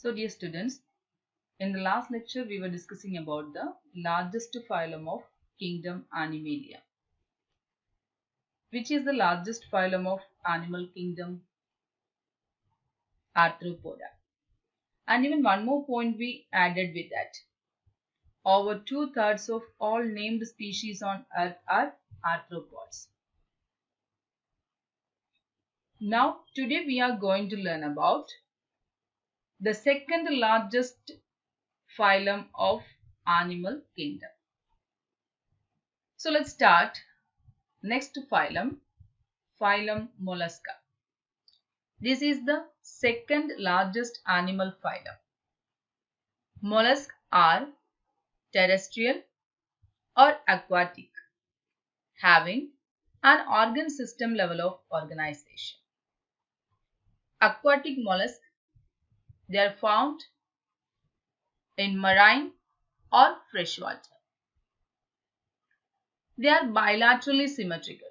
So dear students, in the last lecture we were discussing about the largest phylum of kingdom Animalia. Which is the largest phylum of animal kingdom? Arthropoda. And even one more point we added with that. Over 2/3 of all named species on earth are arthropods. Now today we are going to learn about the second largest phylum of animal kingdom. So let's start. Next phylum, phylum Mollusca. This is the second largest animal phylum. Mollusks are terrestrial or aquatic, having an organ system level of organization. Aquatic mollusks, they are found in marine or freshwater. They are bilaterally symmetrical,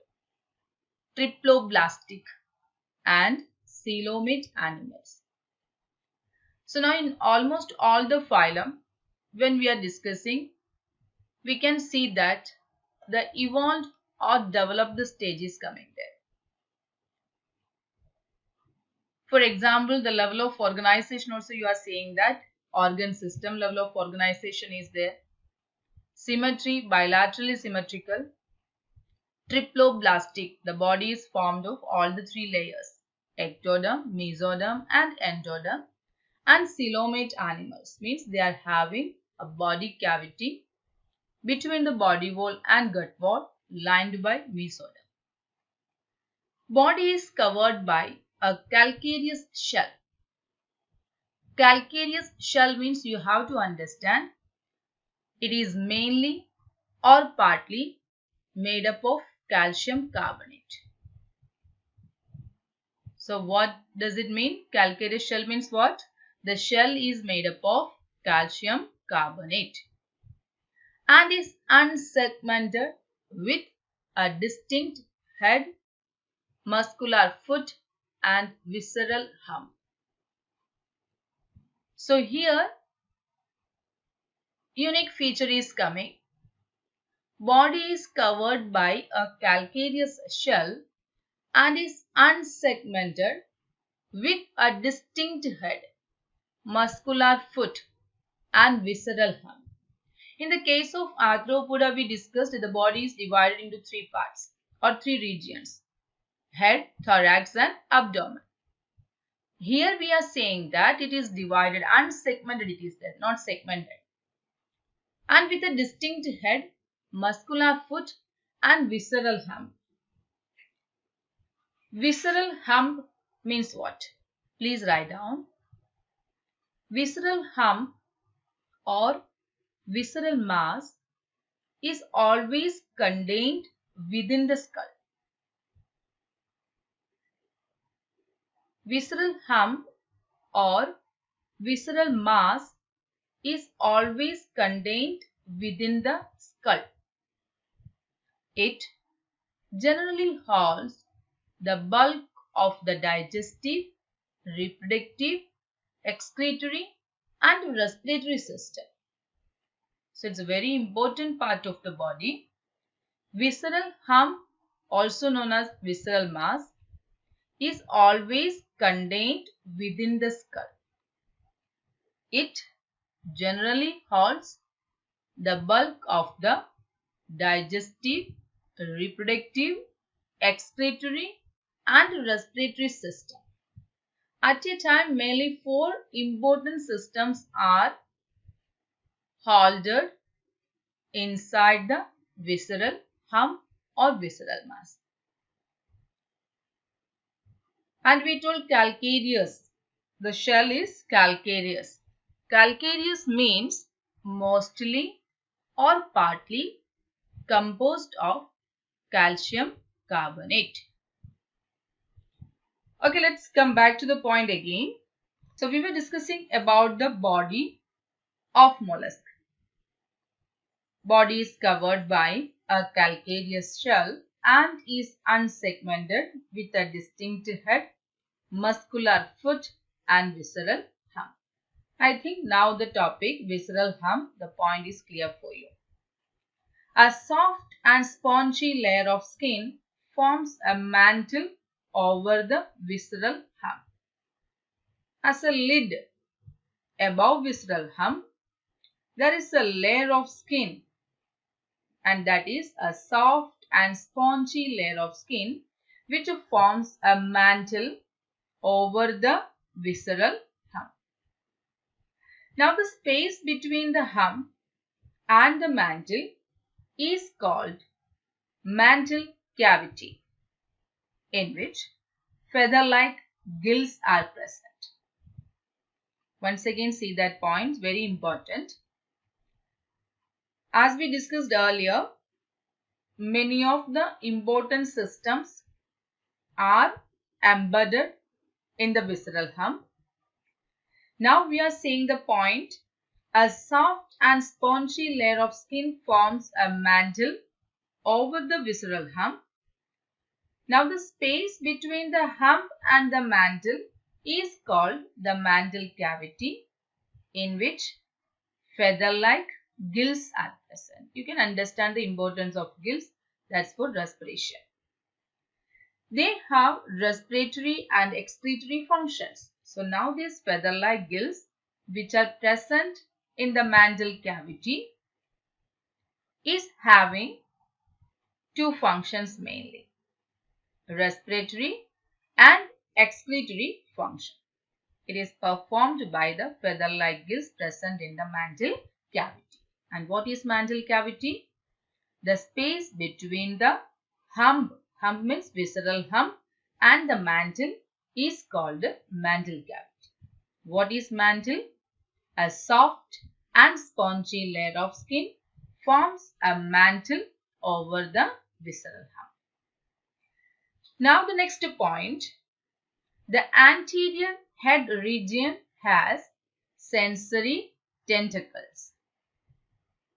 triploblastic and coelomate animals. So now in almost all the phylum, when we are discussing, we can see that the evolved or developed stage is coming there. For example, the level of organization also you are saying that organ system level of organization is there. Symmetry, bilaterally symmetrical. Triploblastic, the body is formed of all the three layers. Ectoderm, mesoderm and endoderm. And coelomate animals means they are having a body cavity between the body wall and gut wall lined by mesoderm. Body is covered by a calcareous shell. Calcareous shell means you have to understand it is mainly or partly made up of calcium carbonate. So what does it mean? Calcareous shell means what? The shell is made up of calcium carbonate and is unsegmented with a distinct head, muscular foot and visceral hump. So here unique feature is coming. Body is covered by a calcareous shell and is unsegmented with a distinct head, muscular foot and visceral hump. In the case of Arthropoda, we discussed the body is divided into three parts or three regions: head, thorax and abdomen. Here we are saying that it is divided, unsegmented it is there, not segmented. And with a distinct head, muscular foot and visceral hump. Visceral hump means what? Please write down. Visceral hump or visceral mass is always contained within the skull. Visceral hump or visceral mass is always contained within the skull. It generally holds the bulk of the digestive, reproductive, excretory and respiratory system. So it's a very important part of the body. Visceral hump, also known as visceral mass, is always contained within the skull. It generally holds the bulk of the digestive, reproductive, excretory and respiratory system. At a time, mainly 4 important systems are held inside the visceral hump or visceral mass. And we told calcareous. The shell is calcareous. Calcareous means mostly or partly composed of calcium carbonate. Okay, let's come back to the point again. So we were discussing about the body of mollusk. Body is covered by a calcareous shell and is unsegmented with a distinct head, muscular foot and visceral hump. I think now the topic visceral hump, the point is clear for you. A soft and spongy layer of skin forms a mantle over the visceral hump. As a lid above visceral hump, there is a layer of skin, and that is a soft and spongy layer of skin which forms a mantle over the visceral hump. Now the space between the hump and the mantle is called mantle cavity, in which feather-like gills are present. Once again, see that point, very important. As we discussed earlier, many of the important systems are embedded in the visceral hump. Now we are seeing the point. A soft and spongy layer of skin forms a mantle over the visceral hump. Now the space between the hump and the mantle is called the mantle cavity, in which feather-like gills are present. You can understand the importance of gills. That's for respiration. They have respiratory and excretory functions. So now these feather-like gills which are present in the mantle cavity is having two functions mainly: respiratory and excretory function. It is performed by the feather-like gills present in the mantle cavity. And what is mantle cavity? The space between the hump means visceral hump, and the mantle is called mantle cavity. What is mantle? A soft and spongy layer of skin forms a mantle over the visceral hump. Now the next point. The anterior head region has sensory tentacles.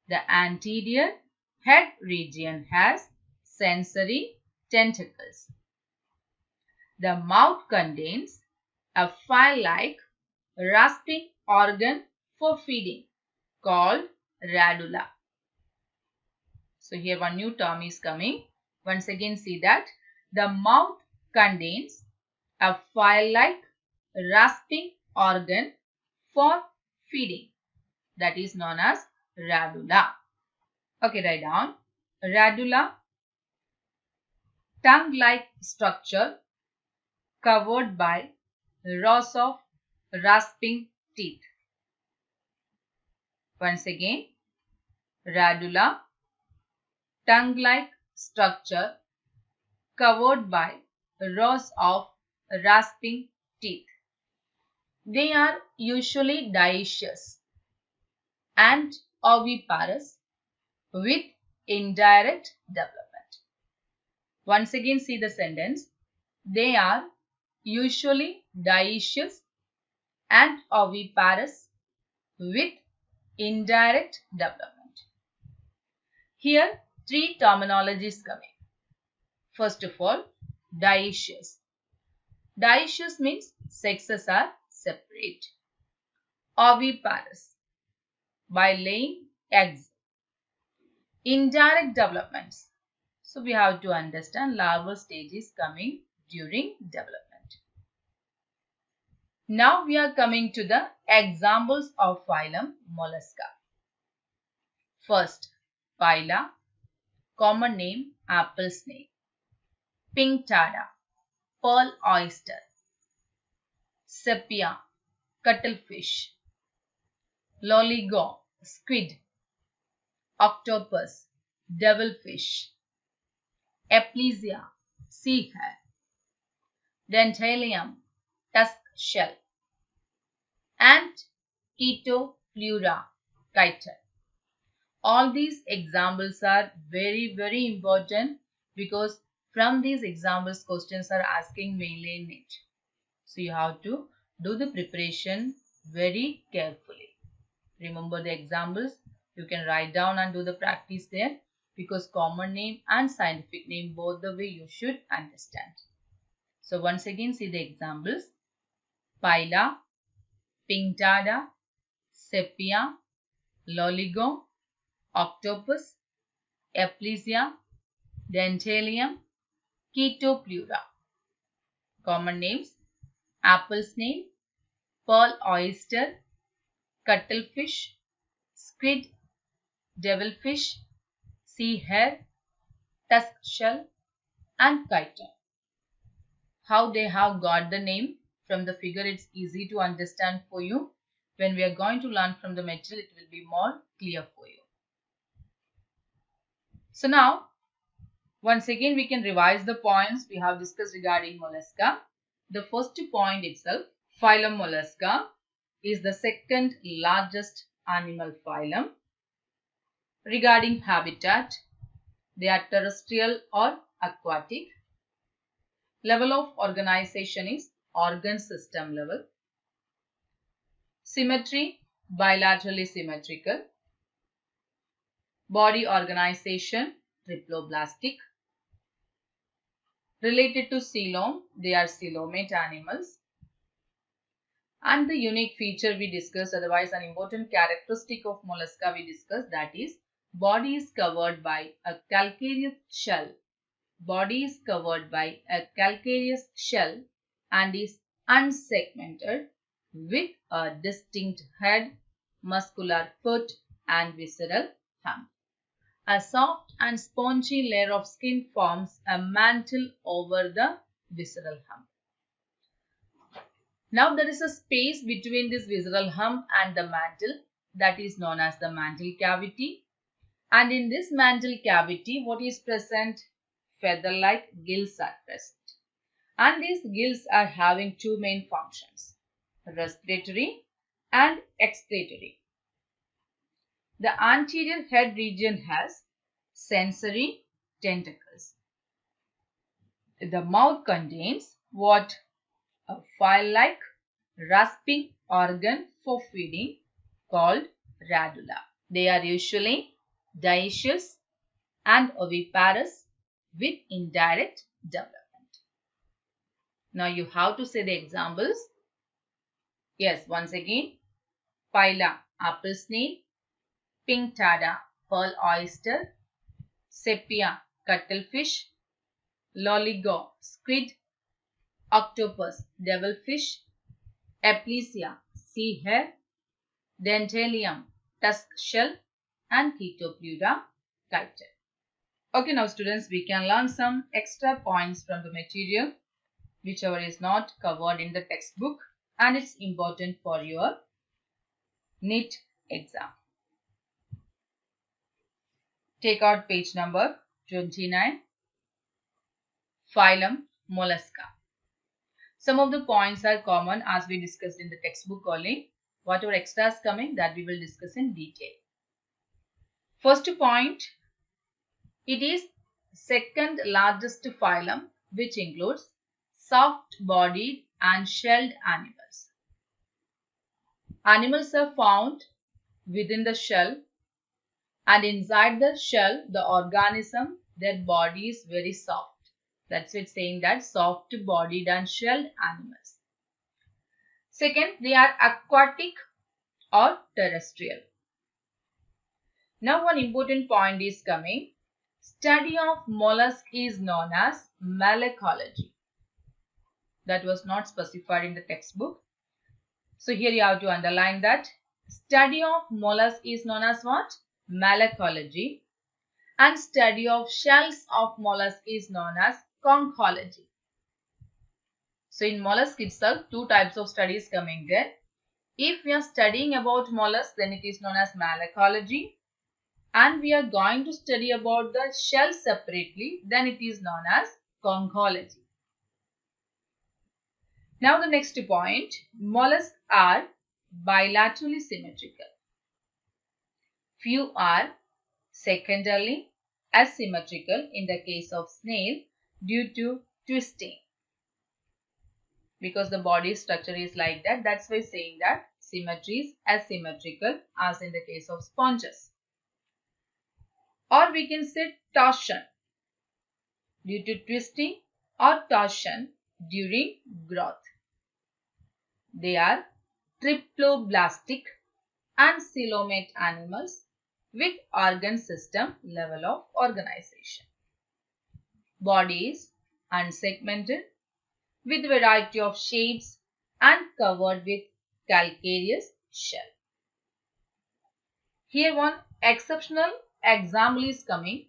The anterior head region has sensory tentacles. The mouth contains a file-like rasping organ for feeding called radula. So here one new term is coming. Once again see that the mouth contains a file-like rasping organ for feeding, that is known as radula. Okay, write down. Radula, tongue-like structure covered by rows of rasping teeth. Once again, radula, tongue-like structure covered by rows of rasping teeth. They are usually dioecious and oviparous with indirect development. Once again see the sentence. They are usually dioecious and oviparous with indirect development. Here three terminologies coming. First of all, dioecious. Dioecious means sexes are separate. Oviparous, by laying eggs. Indirect developments. So we have to understand larval stage is coming during development. Now we are coming to the examples of phylum Mollusca. First, Phyla, common name apple snake. Pinctada, pearl oyster. Sepia, cuttlefish. Loligo, squid. Octopus, devilfish. Eplesia, sea hare. Dentalium, tusk shell. And Chaetopleura, chiton. All these examples are very important because from these examples questions are asking mainly in it. So you have to do the preparation very carefully. Remember the examples. You can write down and do the practice there because common name and scientific name both the way you should understand. So once again see the examples. Phyla, Pinctada, Sepia, Loligo, Octopus, Aplysia, Dentalium, Chaetopleura. Common names: apple snail, pearl oyster, cuttlefish, squid, devilfish, sea hare, tusk shell, and chiton. How they have got the name? From the figure, it's easy to understand for you. When we are going to learn from the material, it will be more clear for you. So now, once again, we can revise the points we have discussed regarding mollusca. The first point itself, phylum Mollusca is the second largest animal phylum. Regarding habitat, they are terrestrial or aquatic. Level of organization is organ system level. Symmetry, bilaterally symmetrical. Body organization, triploblastic. Related to coelom, they are coelomate animals. And the unique feature we discussed, otherwise an important characteristic of mollusca we discussed, that is body is covered by a calcareous shell. Body is covered by a calcareous shell and is unsegmented with a distinct head, muscular foot and visceral hump. A soft and spongy layer of skin forms a mantle over the visceral hump. Now there is a space between this visceral hump and the mantle, that is known as the mantle cavity. And in this mantle cavity, what is present? Feather-like gills are present. And these gills are having two main functions, respiratory and expiratory. The anterior head region has sensory tentacles. The mouth contains what? A file-like rasping organ for feeding called radula. They are usually dioecious and oviparous with indirect development. Now you have to say the examples. Yes, once again, phyla, apple snail, Pinctada, pearl oyster, Sepia, cuttlefish, Loligo, squid, Octopus, devilfish, Aplysia, sea hare, Dentalium, tusk shell, and Chaetopleura, chiton. Okay, now students, we can learn some extra points from the material, whichever is not covered in the textbook, and it's important for your NEET exam. Take out page number 29. Phylum Mollusca. Some of the points are common as we discussed in the textbook only. Whatever extras coming, that we will discuss in detail. First point, it is second largest phylum, which includes soft-bodied and shelled animals. Animals are found within the shell, and inside the shell, the organism, their body is very soft. That's it, saying that soft-bodied and shelled animals. Second, they are aquatic or terrestrial. Now one important point is coming. Study of mollusk is known as malacology. That was not specified in the textbook. So here you have to underline that. Study of mollusk is known as what? Malacology. And study of shells of mollusk is known as conchology. So in mollusk itself, two types of studies coming there. If we are studying about mollusk, then it is known as malacology. And we are going to study about the shell separately, then it is known as conchology. Now the next point, mollusks are bilaterally symmetrical. Few are secondarily asymmetrical in the case of snail due to twisting. Because the body structure is like that, that's why saying that symmetry is asymmetrical as in the case of sponges. Or we can say torsion due to twisting or torsion during growth. They are triploblastic and coelomate animals with organ system level of organization. Body is unsegmented with variety of shapes and covered with calcareous shell. Here one exceptional example is coming.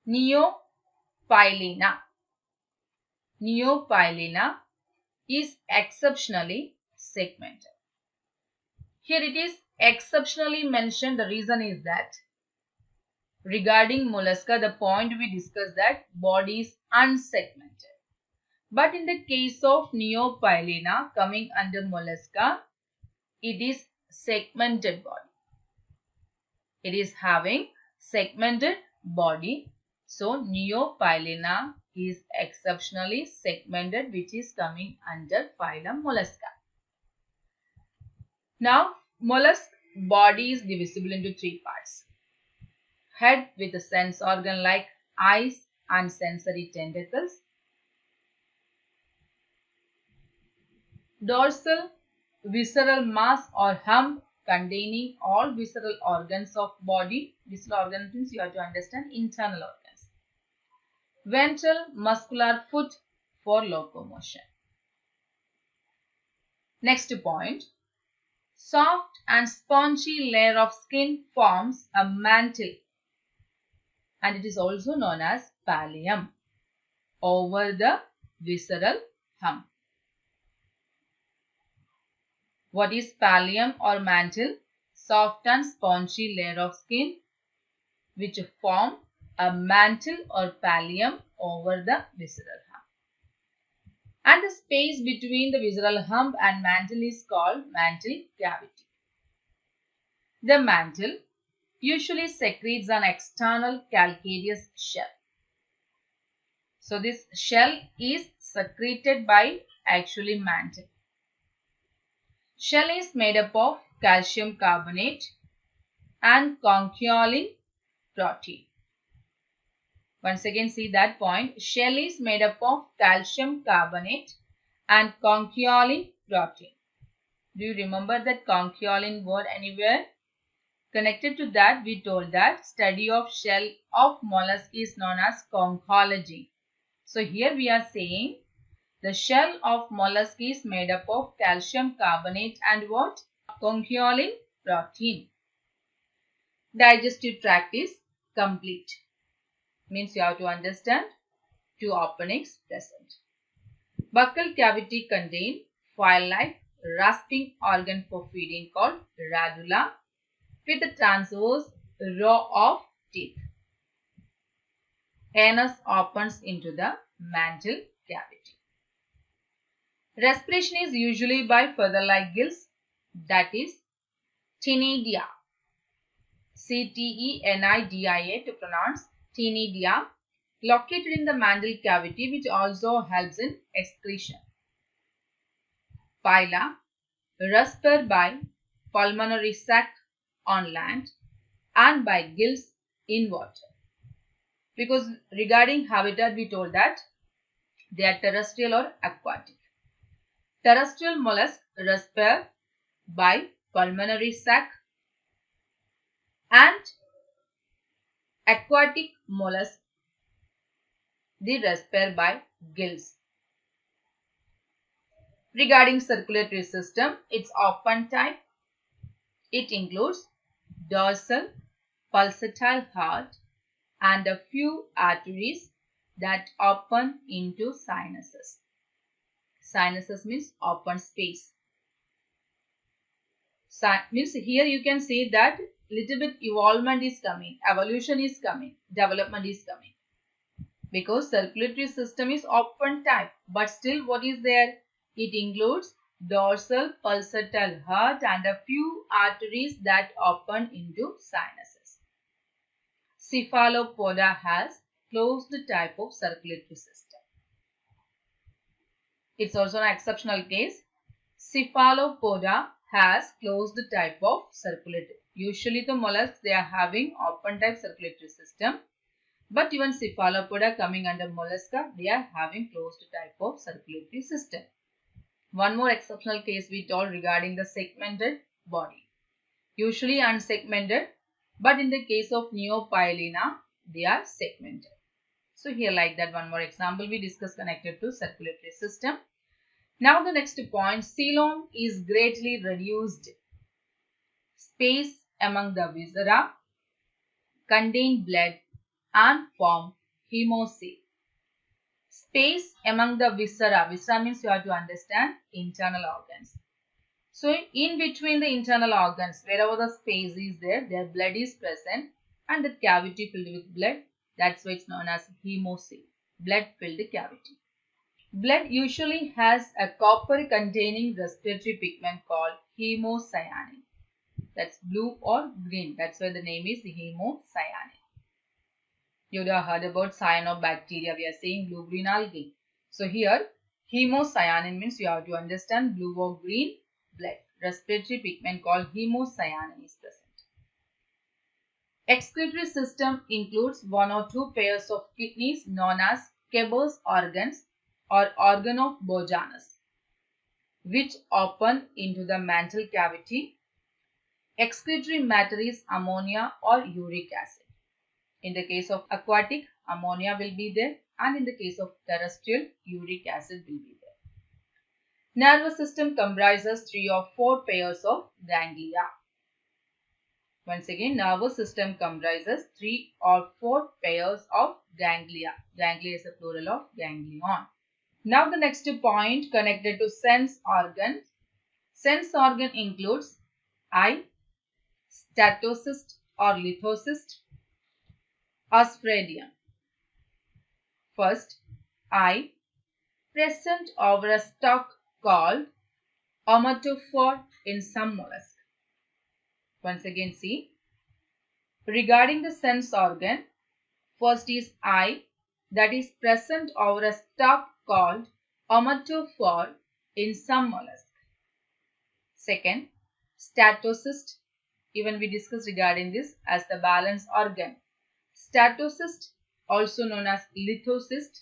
Neopilina. Neopilina is exceptionally segmented. Here it is exceptionally mentioned. The reason is that regarding mollusca, the point we discussed that body is unsegmented. But in the case of Neopilina coming under mollusca, it is segmented body. It is having segmented body. So Neopilina is exceptionally segmented, which is coming under phylum Mollusca. Now mollusk body is divisible into three parts. Head with a sense organ like eyes and sensory tentacles. Dorsal visceral mass or hump containing all visceral organs of body. Visceral organs means you have to understand internal organs. Ventral muscular foot for locomotion. Next point. Soft and spongy layer of skin forms a mantle, and it is also known as pallium over the visceral hump. What is pallium or mantle? Soft and spongy layer of skin which form a mantle or pallium over the visceral hump. And the space between the visceral hump and mantle is called mantle cavity. The mantle usually secretes an external calcareous shell. So this shell is secreted by actually mantle. Shell is made up of calcium carbonate and conchiolin protein. Once again see that point. Shell is made up of calcium carbonate and conchiolin protein. Do you remember that conchiolin word anywhere? Connected to that, we told that study of shell of mollusk is known as conchology. So here we are saying the shell of mollusk is made up of calcium carbonate and what? Conchiolin protein. Digestive tract is complete. Means you have to understand two openings present. Buccal cavity contain file-like rasping organ for feeding called radula with a transverse row of teeth. Anus opens into the mantle cavity. Respiration is usually by feather-like gills, that is ctenidia. Ctenidia to pronounce ctenidia, located in the mantle cavity, which also helps in excretion. Phyla, respire by pulmonary sac on land and by gills in water. Because regarding habitat we told that they are terrestrial or aquatic. Terrestrial mollusks respire by pulmonary sac and aquatic mollusks they respire by gills. Regarding circulatory system, it's open type. It includes dorsal, pulsatile heart and a few arteries that open into sinuses. Sinuses means open space. Means here you can see that little bit evolvement is coming, evolution is coming, development is coming. Because circulatory system is open type, but still what is there? It includes dorsal, pulsatile heart and a few arteries that open into sinuses. Cephalopoda has closed type of circulatory system. It's also an exceptional case. Cephalopoda has closed type of circulatory. Usually the mollusks they are having open type circulatory system. But even cephalopoda coming under mollusca, they are having closed type of circulatory system. One more exceptional case we told regarding the segmented body. usually unsegmented, but in the case of Neopilina, they are segmented. So here like that, one more example we discussed connected to circulatory system. Now the next point, coelom is greatly reduced. Space among the viscera contain blood and form hemocoel. Space among the viscera. Viscera means you have to understand internal organs. So in between the internal organs, wherever the space is there, their blood is present and the cavity filled with blood. That's why it's known as hemocoel, blood filled cavity. Blood usually has a copper containing respiratory pigment called hemocyanin. That's blue or green. That's why the name is hemocyanin. You would have heard about cyanobacteria. We are saying blue-green algae. So here, hemocyanin means you have to understand blue or green blood. Respiratory pigment called hemocyanin is present. Excretory system includes one or two pairs of kidneys known as Keber's organs or organ of Bojana's, which open into the mantle cavity. Excretory matter is ammonia or uric acid. In the case of aquatic, ammonia will be there, and in the case of terrestrial, uric acid will be there. Nervous system comprises 3 or 4 pairs of ganglia. Once again, nervous system comprises 3 or 4 pairs of ganglia. Ganglia is a plural of ganglion. Now the next point connected to sense organ. Sense organ includes eye, statocyst or lithocyst, osphradium. First, eye, present over a stalk called omatophore in some mollusks. Once again, see, regarding the sense organ, first is eye, that is present over a stalk called omatophore in some mollusks. Second, statocyst, even we discussed regarding this as the balance organ. Statocyst, also known as lithocyst,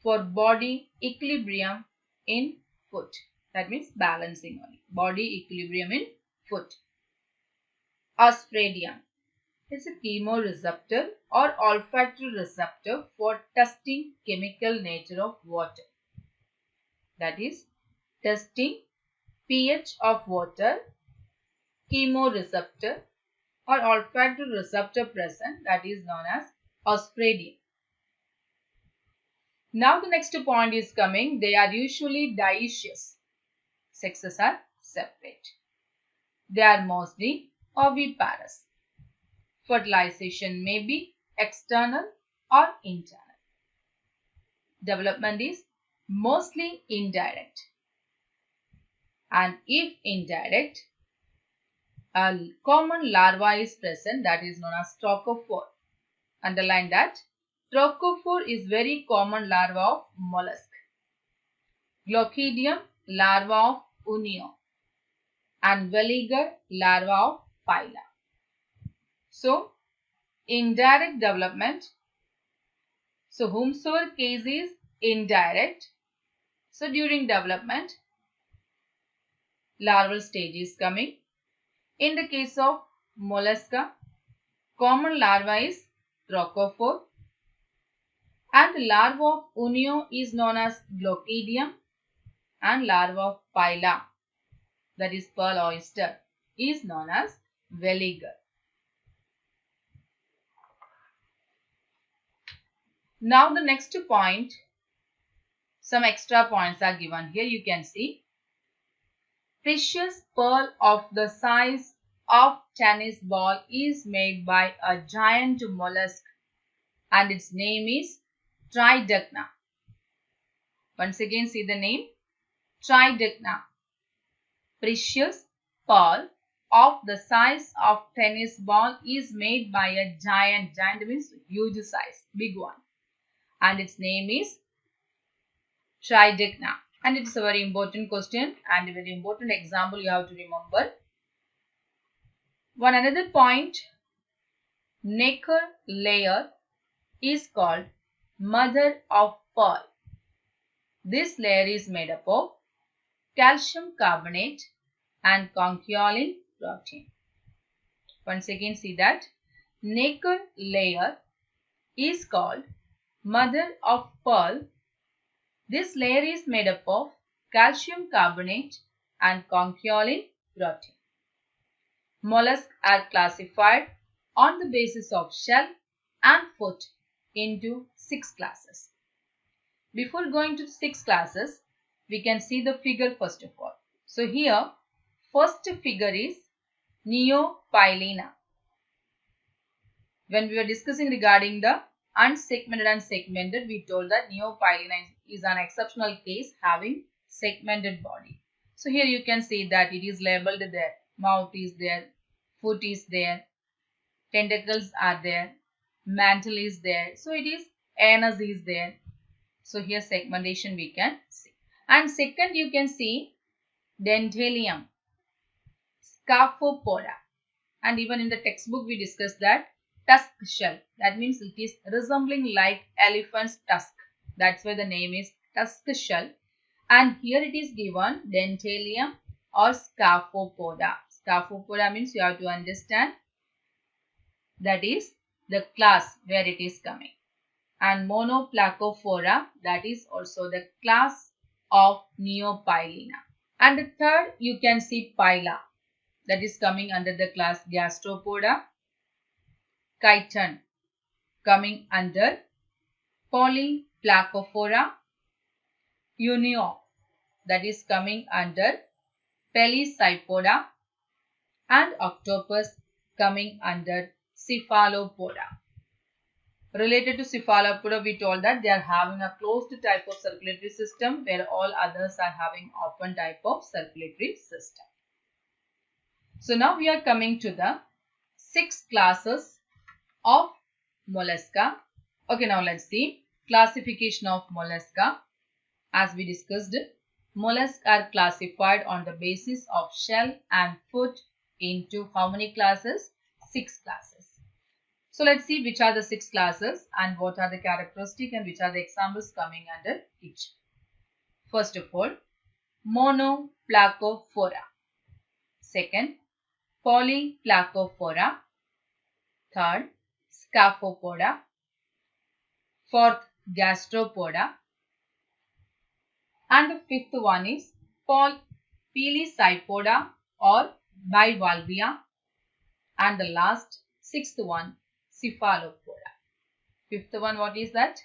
for body equilibrium in foot. That means balancing only. Body equilibrium in foot. Osphradium is a chemoreceptor or olfactory receptor for testing chemical nature of water. That is, testing pH of water, chemoreceptor or olfactory receptor present, that is known as osphradium. Now the next point is coming. They are usually dioecious. Sexes are separate. They are mostly oviparous. Fertilization may be external or internal. Development is mostly indirect. And if indirect, a common larva is present, that is known as trochophore. Underline that. Trochophore is very common larva of mollusk. Glochidium, larva of Unio. And Veliger, larva of Pila. So, indirect development. So, whomsoever case is indirect. So, during development, larval stage is coming. In the case of mollusca, common larva is trochophore. And the larva of Unio is known as Glochidium, and larva of Pila, that is pearl oyster, is known as Veliger. Now the next point, some extra points are given here. You can see precious pearl of the size of tennis ball is made by a giant mollusk and its name is Tridacna. Once again, see the name Tridacna. Precious pearl of the size of tennis ball is made by a giant. Giant means huge size, big one. And its name is Tridacna. And it's a very important question and a very important example you have to remember. One another point, nacre layer is called mother of pearl. This layer is made up of calcium carbonate and conchiolin protein. Once again see that nacre layer is called mother of pearl. This layer is made up of calcium carbonate and conchiolin protein. Mollusks are classified on the basis of shell and foot into 6 classes. Before going to 6 classes, we can see the figure first of all. So here, first figure is Neopilina. When we were discussing regarding the unsegmented and segmented, we told that Neopilina is an exceptional case having segmented body. So here you can see that it is labeled there. Mouth is there, foot is there, tentacles are there, mantle is there. So it is anus is there. So here segmentation we can see. And second you can see Dentalium, Scaphopoda. And even in the textbook we discussed that tusk shell. That means it is resembling like elephant's tusk. That's why the name is tusk shell. And here it is given Dentalium or Scaphopoda. Scaphopoda means you have to understand that is the class where it is coming. And Monoplacophora, that is also the class of Neopilina. And the third you can see Pila, that is coming under the class Gastropoda. Chiton coming under Polyplacophora. Unio, that is coming under Pelecypoda. And Octopus coming under Cephalopoda. Related to Cephalopoda, we told that they are having a closed type of circulatory system where all others are having open type of circulatory system. So now we are coming to the 6 classes of mollusca. Okay, now let's see classification of mollusca. As we discussed, mollusks are classified on the basis of shell and foot into how many classes? 6 classes. So let's see which are the 6 classes and what are the characteristics and which are the examples coming under each. First of all, Monoplacophora. Second, Polyplacophora. Third, Scaphopoda. Fourth, Gastropoda. And the fifth one is Pelecypoda or Bivalvia. And the last, 6th one, Cephalopoda. 5th one, what is that?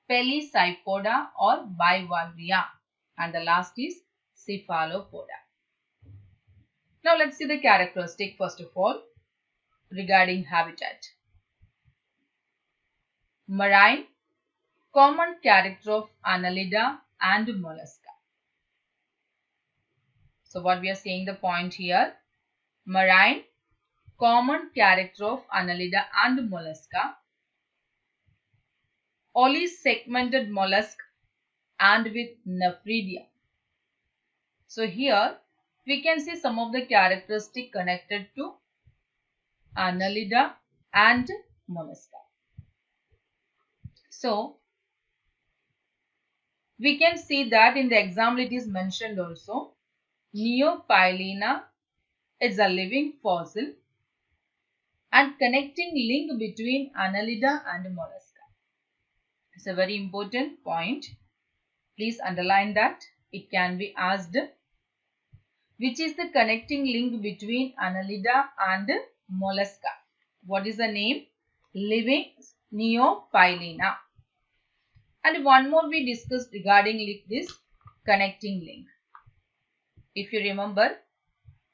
Pelecypoda or Bivalvia. And the last is Cephalopoda. Now let's see the characteristic first of all regarding habitat. Marine, common character of Annelida and mollusca. So what we are saying the point here, marine, common character of Annelida and mollusca, only segmented mollusk and with nephridia. So here we can see some of the characteristics connected to Annelida and mollusca. So we can see that in the example it is mentioned also, Neopilina is a living fossil and connecting link between Annelida and mollusca. It's a very important point. Please underline that. It can be asked. Which is the connecting link between Annelida and mollusca? What is the name? Living Neopilina. And one more we discussed regarding this connecting link. If you remember,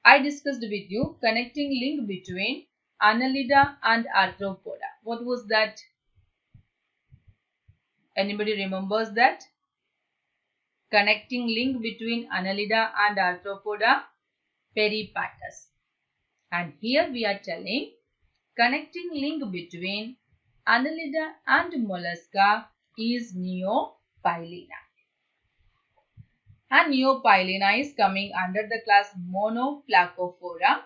I discussed with you connecting link between Annelida and Arthropoda. What was that? Anybody remembers that? Connecting link between Annelida and Arthropoda? Peripatus. And here we are telling connecting link between Annelida and mollusca is Neopilina. And Neopilina is coming under the class Monoplacophora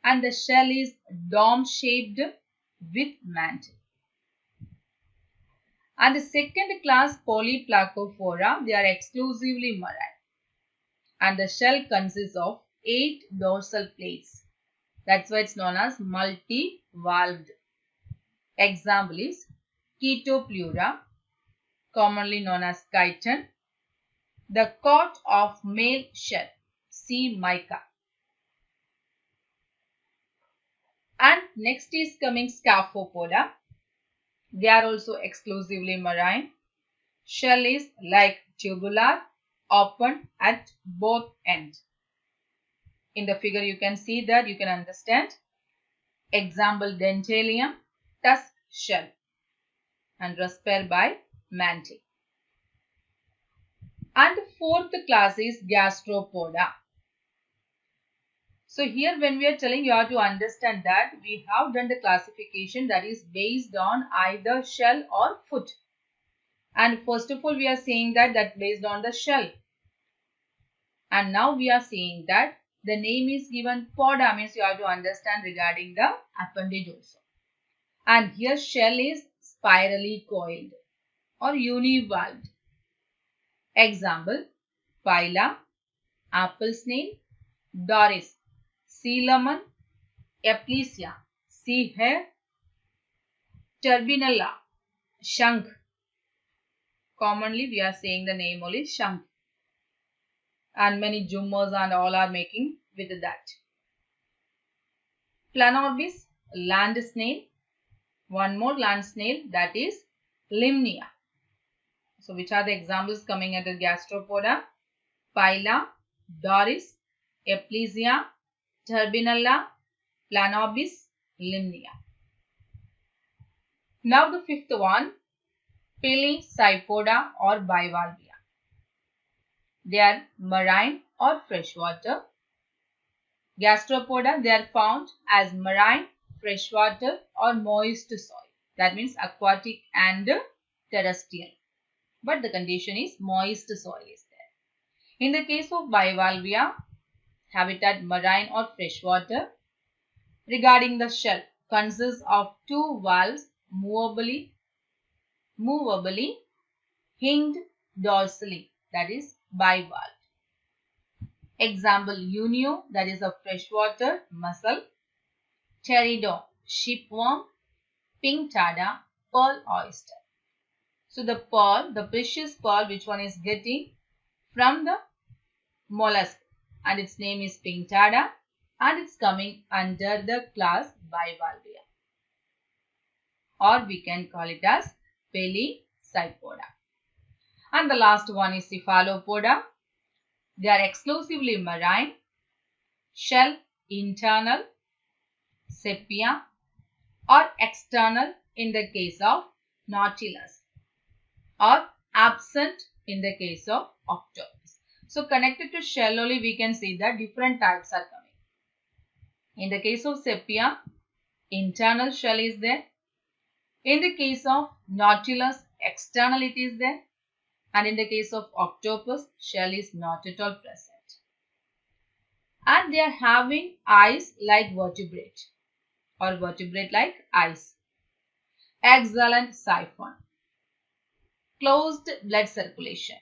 and the shell is dome-shaped with mantle. And the second class Polyplacophora, they are exclusively marine. And the shell consists of 8 dorsal plates That's why it's known as multi-valved. Example is Chaetopleura, commonly known as chitin. The coat of male shell, C. mica. And next is coming Scaphopoda. They are also exclusively marine. Shell is like tubular, open at both ends. In the figure you can see that, you can understand. Example Dentalium, tusk shell, and Rasper by Mantle. And the fourth class is Gastropoda. So here when we are telling, you have to understand that we have done the classification that is based on either shell or foot. And first of all we are saying that based on the shell. And now we are saying that the name is given poda, means you have to understand regarding the appendage also. And here shell is spirally coiled or univalved. Example, Phyla, apple snail, Doris, sea lemon, Aplysia, sea hare, Turbinella, Shankh. Commonly we are saying the name only Shankh. And many Jummers and all are making with that. Planorbis, land snail. One more land snail, that is Limnia. So which are the examples coming under Gastropoda? Phyla, Doris, Aplysia, Turbinella, Planorbis, Limnia. Now the fifth one, Pelecypoda or bivalvia. They are marine or freshwater. Gastropoda, they are found as marine, freshwater or moist soil. That means aquatic and terrestrial. But the condition is moist soil is there. In the case of bivalvia, habitat marine or freshwater. Regarding the shell, consists of two valves movably hinged dorsally, that is bivalve. Example, Unio, that is a freshwater mussel, Pteridon, shipworm, Pinctada, pearl oyster. So the pearl, the precious pearl, which one is getting from the mollusk, and its name is Pinctada, and it's coming under the class bivalvia, or we can call it as Pelecypoda. And the last one is Cephalopoda. They are exclusively marine, shell internal, sepia, or external in the case of Nautilus, or absent in the case of Octopus. So connected to shell only we can see that different types are coming. In the case of sepia, internal shell is there. In the case of Nautilus, external it is there. And in the case of octopus, shell is not at all present. And they are having eyes like vertebrate or vertebrate like eyes. Excellent siphon. Closed blood circulation.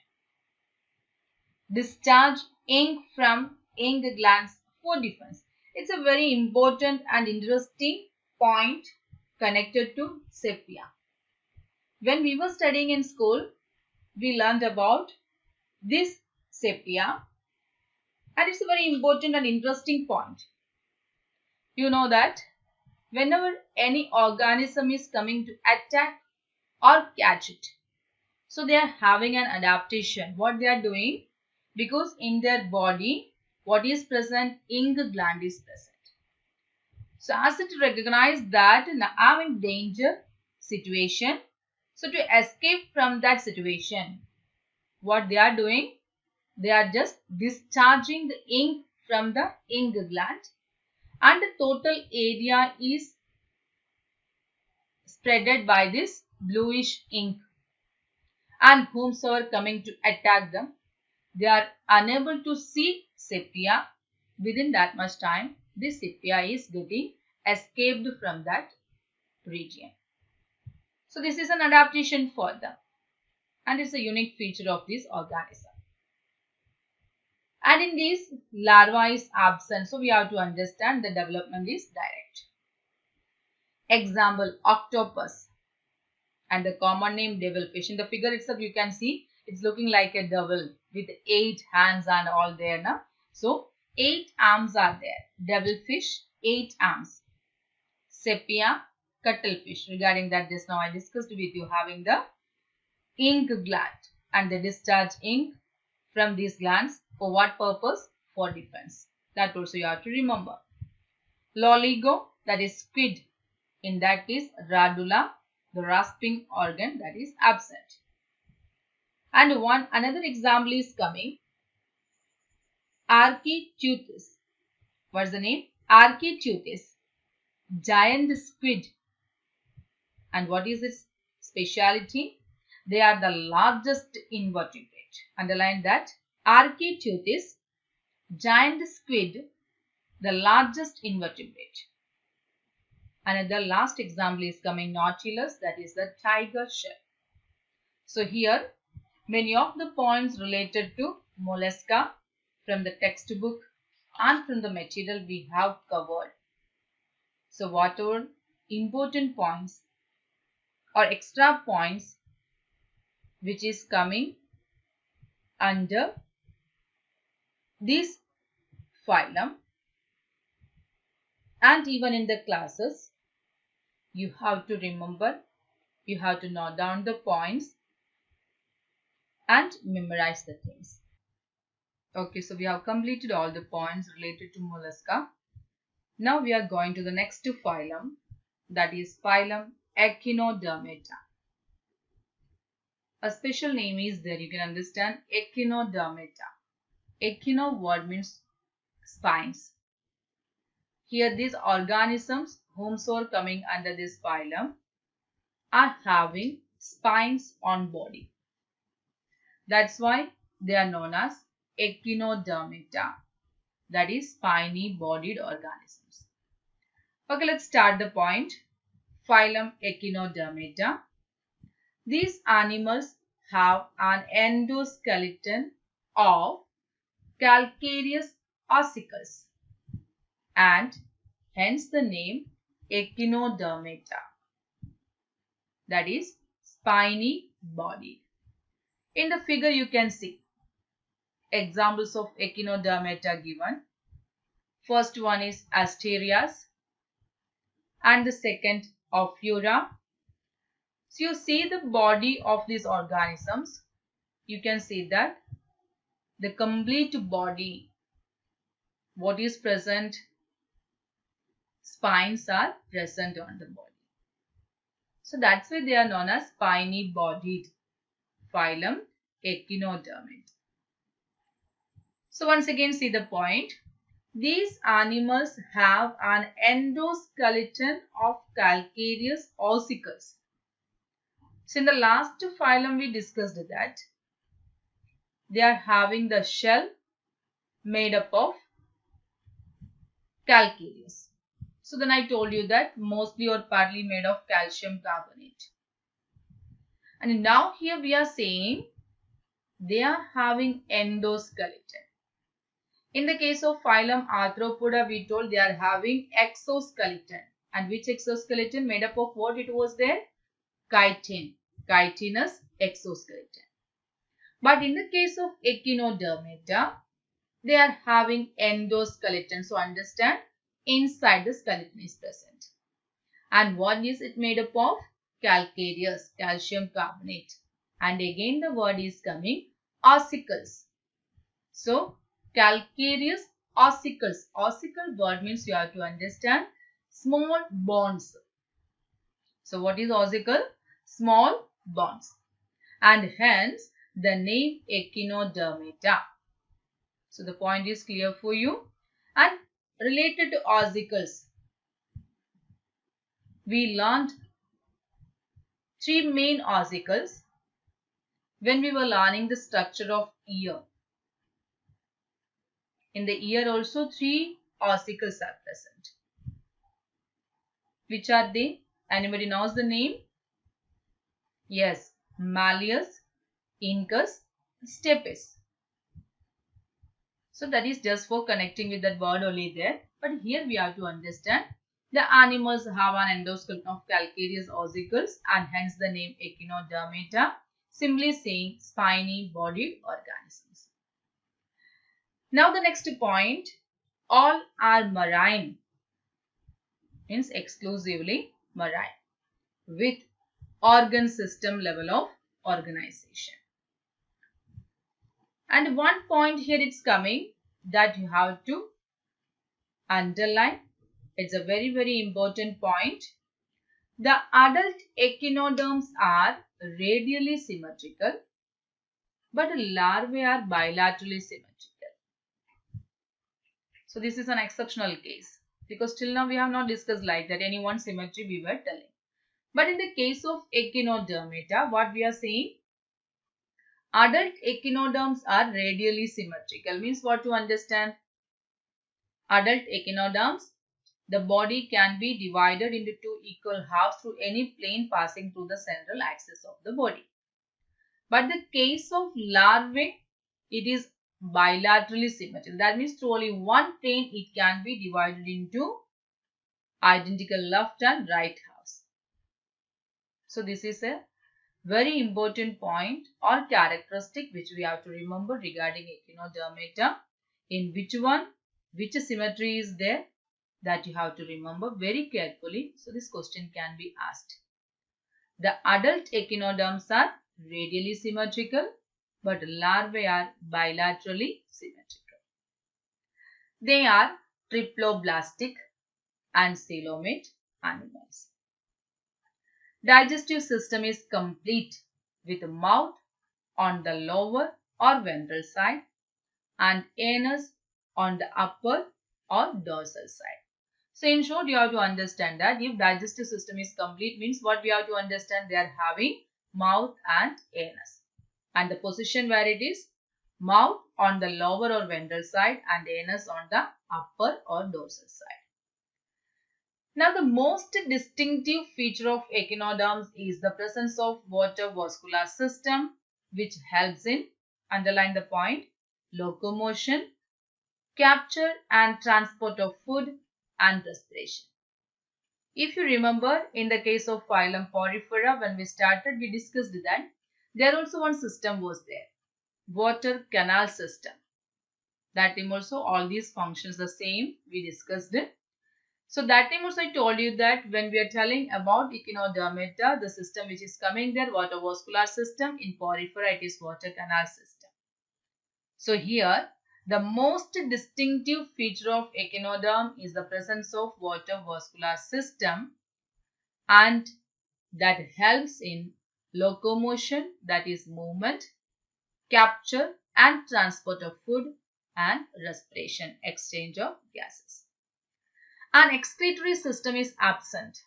Discharge ink from ink glands for defense. It's a very important and interesting point connected to sepia. When we were studying in school, we learned about this sepia, and it's a very important and interesting point. You know that whenever any organism is coming to attack or catch it, so they are having an adaptation. What they are doing, because in their body, what is present? Ink gland is present. So as it recognizes that I am in danger situation, so to escape from that situation, what they are doing? They are just discharging the ink from the ink gland, and the total area is spreaded by this bluish ink. And whomsoever coming to attack them, they are unable to see sepia. Within that much time, this sepia is getting escaped from that region. So this is an adaptation for them, and it's a unique feature of this organism. And in these, larva is absent. So we have to understand the development is direct. Example, octopus and the common name devilfish. In the figure itself, you can see it's looking like a devil with 8 hands and all there. Na? So 8 arms are there. Devilfish, 8 arms. Sepia, cuttlefish. Regarding that, just now I discussed with you, having the ink gland and they discharge ink from these glands. For what purpose? For defense. That also you have to remember. Loligo, that is squid. In that case, radula, the rasping organ, that is absent. And another example is coming. Architeuthis. What's the name? Architeuthis. Giant squid. And what is its speciality? They are the largest invertebrate. Underline that. Architeuthis, giant squid, the largest invertebrate. Another last example is coming, Nautilus, that is the tiger shell. So here, many of the points related to mollusca from the textbook and from the material we have covered. So whatever important points or extra points which is coming under this phylum and even in the classes, you have to remember, you have to note down the points and memorize the things. Okay, so we have completed all the points related to mollusca. Now we are going to the next phylum, that is phylum Echinodermata. A special name is there, you can understand, Echinodermata. Echino word means spines. Here these organisms whomsoever coming under this phylum are having spines on body. That's why they are known as Echinodermata, that is spiny bodied organisms. Okay, let's start the point. Phylum Echinodermata. These animals have an endoskeleton of calcareous ossicles and hence the name Echinodermata, that is spiny bodied. In the figure you can see examples of Echinodermata given. First one is Asterias and the second Ophiura. So you see the body of these organisms, you can see that the complete body, what is present, spines are present on the body. So that's why they are known as spiny bodied phylum Echinodermata. So once again see the point. These animals have an endoskeleton of calcareous ossicles. So in the last phylum we discussed that they are having the shell made up of calcareous. So then I told you that mostly or partly made of calcium carbonate. And now here we are saying they are having endoskeleton. In the case of phylum Arthropoda, we told they are having exoskeleton. And which exoskeleton? Made up of what it was there? Chitin. Chitinous exoskeleton. But in the case of Echinodermata, they are having endoskeleton. So understand, inside the skeleton is present. And what is it made up of? Calcareous, calcium carbonate. And again the word is coming ossicles. So calcareous ossicles. Ossicle word means you have to understand small bones. So what is ossicle? Small bones. And hence the name Echinodermata. So the point is clear for you. And related to ossicles, we learned 3 main ossicles when we were learning the structure of ear. In the ear also 3 ossicles are present. Which are they? Anybody knows the name? Yes, malleus, incus, stapes. So that is just for connecting with that word only there. But here we have to understand the animals have an endoskeleton of calcareous ossicles and hence the name Echinodermata, simply saying spiny bodied organisms. Now the next point, all are marine, means exclusively marine with organ system level of organization. And one point here it's coming that you have to underline. It's a very important point. The adult echinoderms are radially symmetrical, but larvae are bilaterally symmetrical. So this is an exceptional case because till now we have not discussed like that any one symmetry we were telling. But in the case of Echinodermata, what we are saying? Adult echinoderms are radially symmetrical. Means what to understand? Adult echinoderms, the body can be divided into two equal halves through any plane passing through the central axis of the body. But the case of larvae, it is bilaterally symmetrical. That means through only one plane it can be divided into identical left and right halves. So this is a very important point or characteristic which we have to remember regarding Echinodermata. In which symmetry is there, that you have to remember very carefully. So this question can be asked. The adult echinoderms are radially symmetrical, but larvae are bilaterally symmetrical. They are triploblastic and coelomate animals. Digestive system is complete with mouth on the lower or ventral side and anus on the upper or dorsal side. So in short, you have to understand that if digestive system is complete means what we have to understand, they are having mouth and anus. And the position where it is, mouth on the lower or ventral side and anus on the upper or dorsal side. Now the most distinctive feature of echinoderms is the presence of water vascular system which helps in, underline the point, locomotion, capture and transport of food and respiration. If you remember in the case of phylum Porifera, when we started we discussed that there also one system was there, water canal system. That time also all these functions the same we discussed it. So that time also I told you that when we are telling about Echinodermata, the system which is coming there, water vascular system, in Porifera it is water canal system. So here the most distinctive feature of echinoderm is the presence of water vascular system and that helps in locomotion, that is movement, capture and transport of food and respiration, exchange of gases. An excretory system is absent.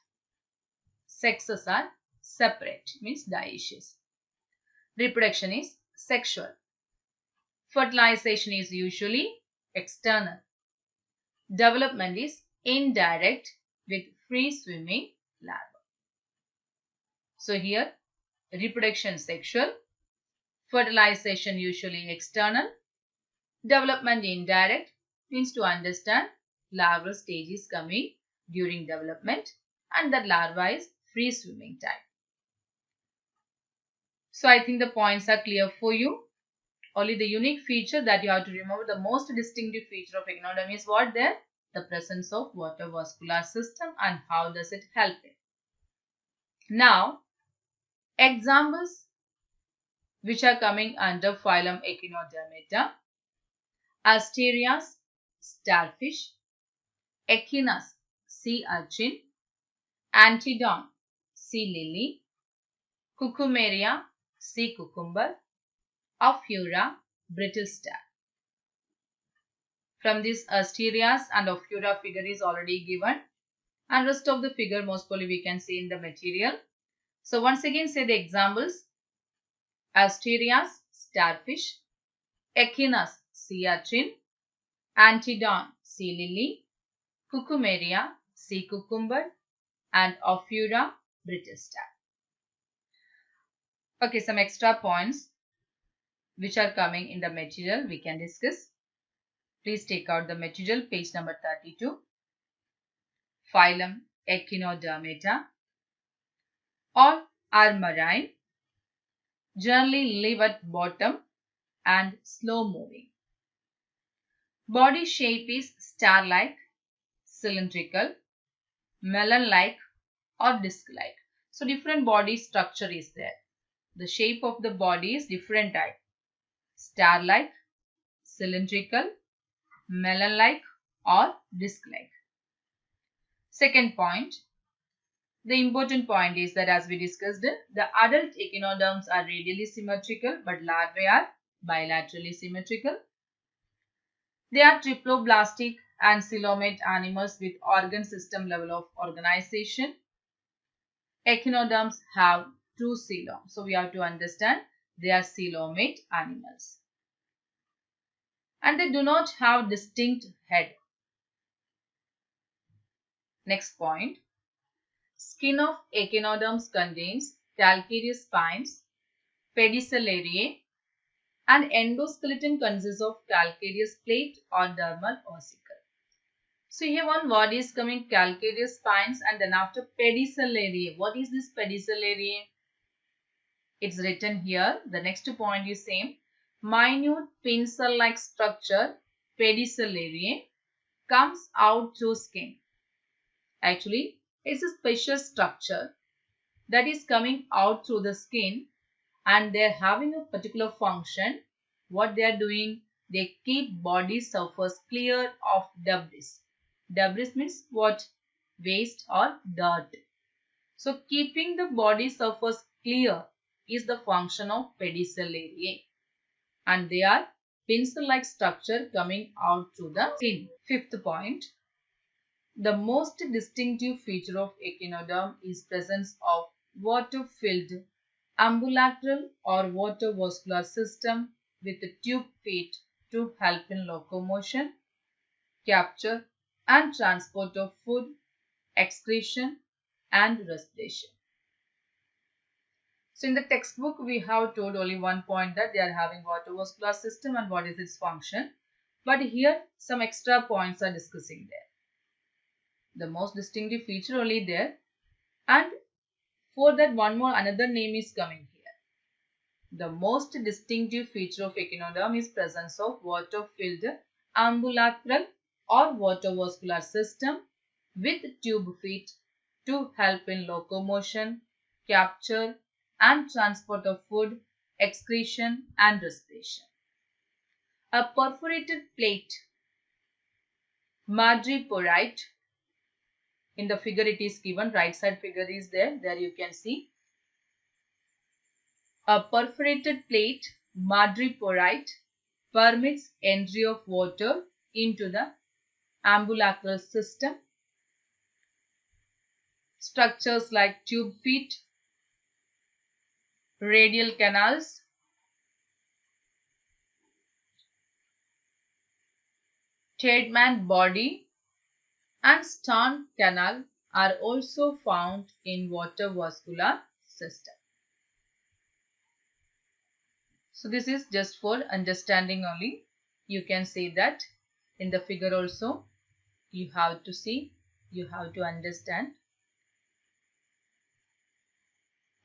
Sexes are separate, means dioecious. Reproduction is sexual. Fertilization is usually external. Development is indirect with free swimming larvae. So here reproduction sexual, fertilization usually external, development indirect, means to understand larval stage is coming during development and the larva is free swimming type. So I think the points are clear for you. Only the unique feature that you have to remember, the most distinctive feature of echinoderm is what there? The presence of water vascular system and how does it help it. Now, examples which are coming under phylum Echinodermata: Asterias, starfish; Echinus, sea urchin; Antedon, sea lily; Cucumeria, sea cucumber; Ophiura, brittle star. From this Asterias and Ophiura figure is already given and rest of the figure most probably we can see in the material. So once again say the examples: Asterias, starfish; Echinus, sea urchin; Antedon, sea lily; Cucumeria, sea cucumber; and Ophiura, brittle star. Okay, some extra points which are coming in the material we can discuss. Please take out the material, page number 32. Phylum Echinodermata. All are marine, generally live at bottom and slow moving. Body shape is star-like, cylindrical, melon-like or disc-like. So different body structure is there. The shape of the body is different type. Star-like, cylindrical, melon-like or disc-like. Second point. The important point is that as we discussed, the adult echinoderms are radially symmetrical but larvae are bilaterally symmetrical. They are triploblastic and coelomate animals with organ system level of organization. Echinoderms have two coeloms. So we have to understand they are coelomate animals. And they do not have distinct head. Next point. Skin of echinoderms contains calcareous spines, pedicellariae, and endoskeleton consists of calcareous plate or dermal ossicle. So here one word is coming calcareous spines and then after pedicellariae. What is this pedicellariae? It's written here. The next point is same. Minute pencil-like structure pedicellariae comes out through skin. Actually, it's a special structure that is coming out through the skin and they are having a particular function. What they are doing, they keep body surface clear of debris. Debris means what? Waste or dirt. So keeping the body surface clear is the function of pedicellariae and they are pencil-like structure coming out through the skin. Fifth point. The most distinctive feature of echinoderm is presence of water-filled ambulacral or water-vascular system with tube feet to help in locomotion, capture and transport of food, excretion and respiration. So in the textbook we have told only one point that they are having water-vascular system and what is its function. But here some extra points are discussing there. The most distinctive feature only there and for that one more another name is coming here. The most distinctive feature of echinoderm is presence of water-filled ambulacral or water-vascular system with tube feet to help in locomotion, capture and transport of food, excretion and respiration. A perforated plate, madreporite. In the figure it is given, right side figure is there. There you can see. A perforated plate, madreporite, permits entry of water into the ambulacral system. Structures like tube feet, radial canals, Tiedemann body and Stern canal are also found in water-vascular system. So this is just for understanding only. You can say that in the figure also. You have to see, you have to understand.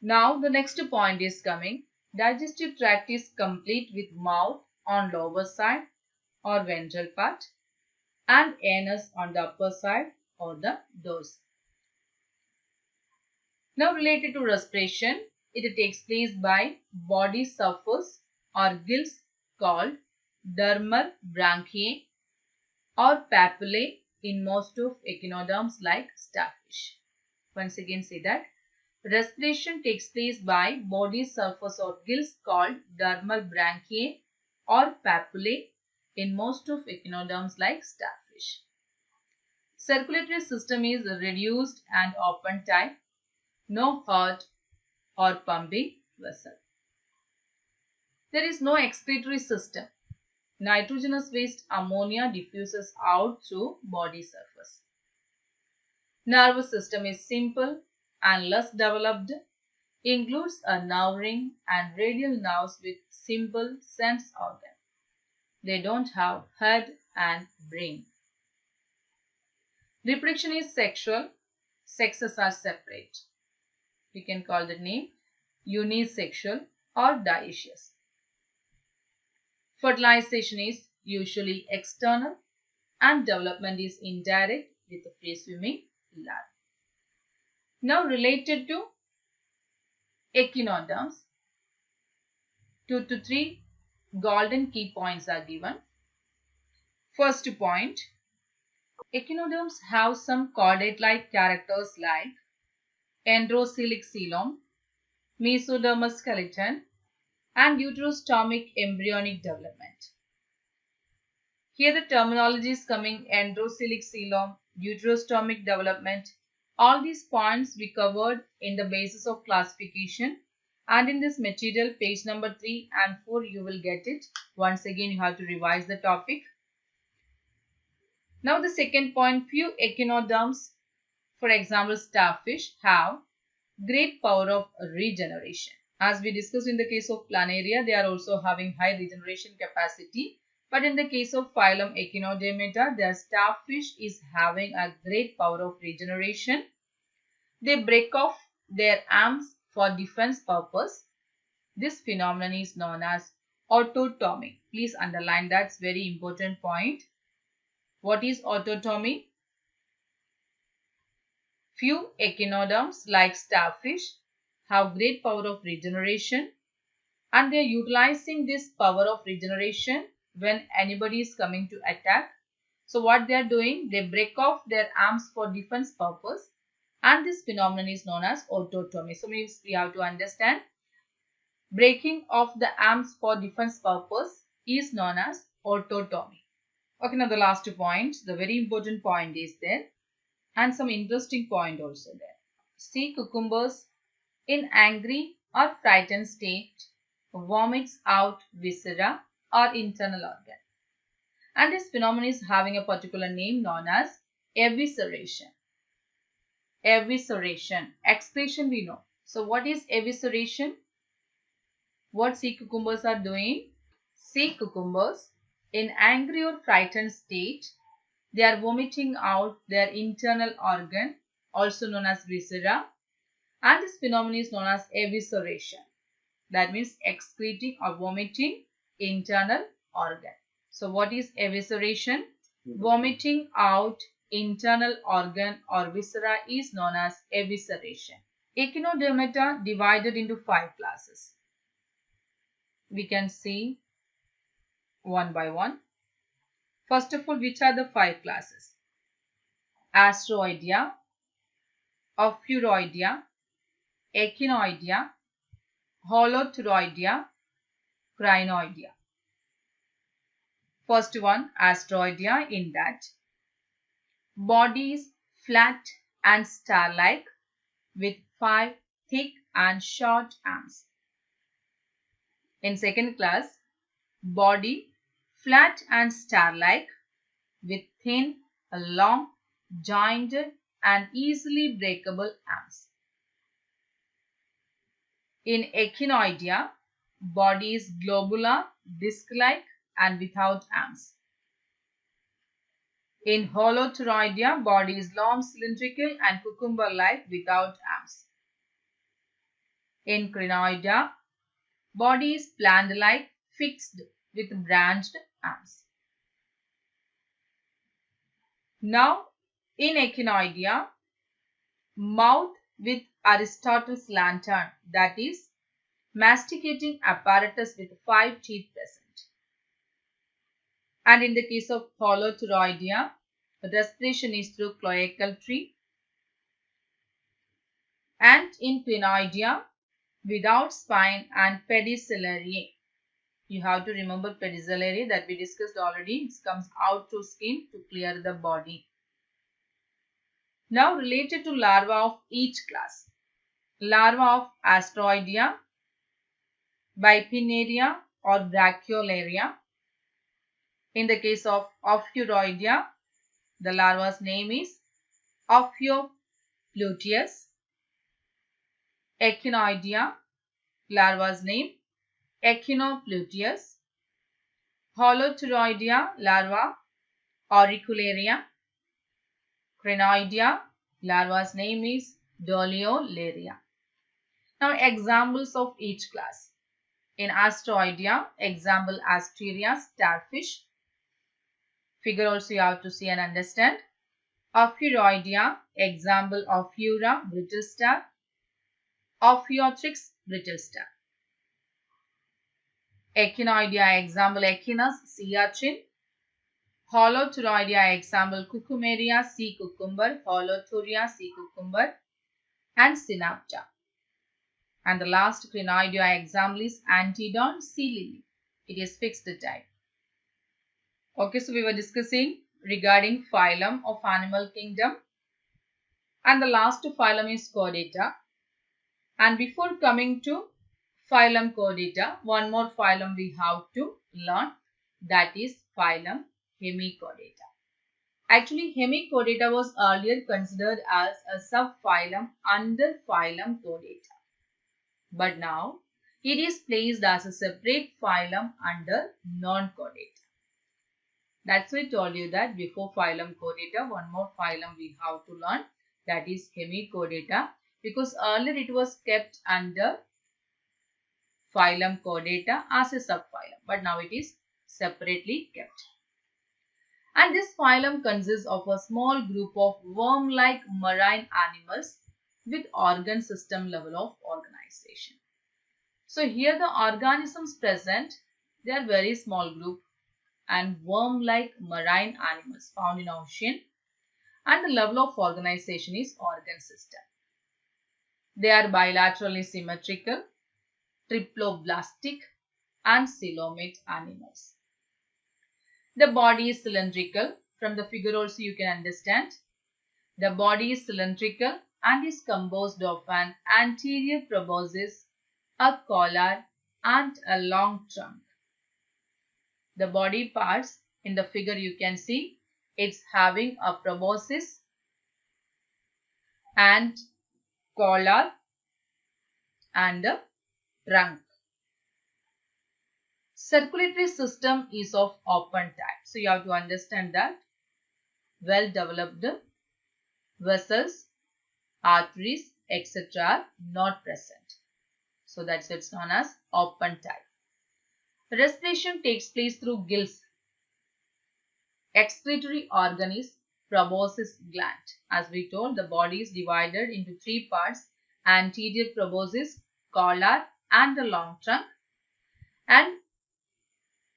Now the next point is coming. Digestive tract is complete with mouth on lower side or ventral part and anus on the upper side or the dorsum. Now related to respiration, it takes place by body surface or gills called dermal branchiae or papillae in most of echinoderms like starfish. Once again say that respiration takes place by body surface or gills called dermal branchiae or papillae in most of echinoderms like starfish. Circulatory system is reduced and open type. No heart or pumping vessel. There is no excretory system. Nitrogenous waste ammonia diffuses out through body surface. Nervous system is simple and less developed. Includes a nerve ring and radial nerves with simple sense organ. They don't have head, and brain. Reproduction is sexual. Sexes are separate. We can call the name unisexual or dioecious. Fertilization is usually external and development is indirect with a free-swimming larva. Now related to echinoderms, 2 to 3 golden key points are given. First point, echinoderms have some chordate-like characters like endocoelic coelom, mesodermal skeleton, and uterostomic embryonic development. Here the terminology is coming endocoelic coelom, uterostomic development. All these points we covered in the basis of classification, and in this material page number 3 and 4 you will get it. Once again you have to revise the topic. Now the second point, few echinoderms, for example starfish, have great power of regeneration. As we discussed in the case of planaria, they are also having high regeneration capacity. But in the case of phylum Echinodermata, their starfish is having a great power of regeneration. They break off their arms for defense purpose. This phenomenon is known as autotomy. Please underline, that's very important point. What is autotomy? Few echinoderms like starfish have great power of regeneration, and they are utilizing this power of regeneration when anybody is coming to attack. So what they are doing, they break off their arms for defense purpose, and this phenomenon is known as autotomy. So means we have to understand, breaking of the arms for defense purpose is known as autotomy. Okay, now the last point, the very important point is there, and some interesting point also there. Sea cucumbers in angry or frightened state vomits out viscera or internal organ, and this phenomenon is having a particular name known as evisceration. Evisceration, excretion we know. So what is evisceration? What sea cucumbers are doing? Sea cucumbers in angry or frightened state, they are vomiting out their internal organ, also known as viscera, and this phenomenon is known as evisceration. That means excreting or vomiting internal organ. So what is evisceration? Vomiting out internal organ or viscera is known as evisceration. Echinodermata divided into 5 classes. We can see one by one. First of all, which are the 5 classes? Asteroidea, Ophiuroidea, Echinoidea, Holothuroidea, Crinoidea. First one, Asteroidea, in that body is flat and star-like with 5 thick and short arms. In second class, body flat and star-like with thin, long, jointed and easily breakable arms. In Echinoidea, body is globular, disc-like and without arms. In Holothuroidea, body is long, cylindrical and cucumber-like without arms. In Crinoidea, body is plant-like, fixed with branched arms. Now, in Echinoidea, mouth with Aristotle's lantern, that is, masticating apparatus with 5 teeth present. And in the case of Holothuroidea, respiration is through cloacal tree. And in Crinoidea, without spine and pedicellariae. You have to remember pedicellariae that we discussed already. It comes out through skin to clear the body. Now related to larva of each class. Larva of Asteroidea, Bipinnaria or Brachyolaria. In the case of Ophiuroidea, the larva's name is Ophiopluteus. Echinoidea, larva's name Echinopluteus. Holothuroidea larva Auricularia, Crinoidea, larva's name is Doliolaria. Now examples of each class. In Asteroidea, example Asteria, starfish. Figure also you have to see and understand. Ophiuroidea, example Ophiura, brittle star. Ophiothrix, brittle star. Echinoidea, example Echinus, sea urchin. Holothuroidea, example Cucumeria, sea cucumber. Holothuria, sea cucumber. And Synapta. And the last Crinoidea example is Antedon, sea lily. It is fixed type. Okay, so we were discussing regarding phylum of animal kingdom. And the last phylum is Chordata. And before coming to phylum Chordata, one more phylum we have to learn. That is phylum Hemichordata. Actually, Hemichordata was earlier considered as a subphylum under phylum Chordata. But now, it is placed as a separate phylum under non-chordata. That's why I told you that before phylum Chordata, one more phylum we have to learn. That is Hemichordata. Because earlier it was kept under phylum Chordata as a subphylum. But now it is separately kept. And this phylum consists of a small group of worm-like marine animals with organ system level of organization. So here the organisms present, they are very small group and worm-like marine animals found in ocean, and the level of organization is organ system. They are bilaterally symmetrical, triploblastic and coelomate animals. The body is cylindrical. From the figure also you can understand. The body is cylindrical and is composed of an anterior proboscis, a collar and a long trunk. The body parts in the figure you can see it's having a proboscis and collar and a trunk. Circulatory system is of open type. So you have to understand that well developed vessels, arteries, etc. are not present. So that's it's known as open type. Respiration takes place through gills. Excretory organ is proboscis gland. As we told, the body is divided into three parts: anterior proboscis, collar and the long trunk. And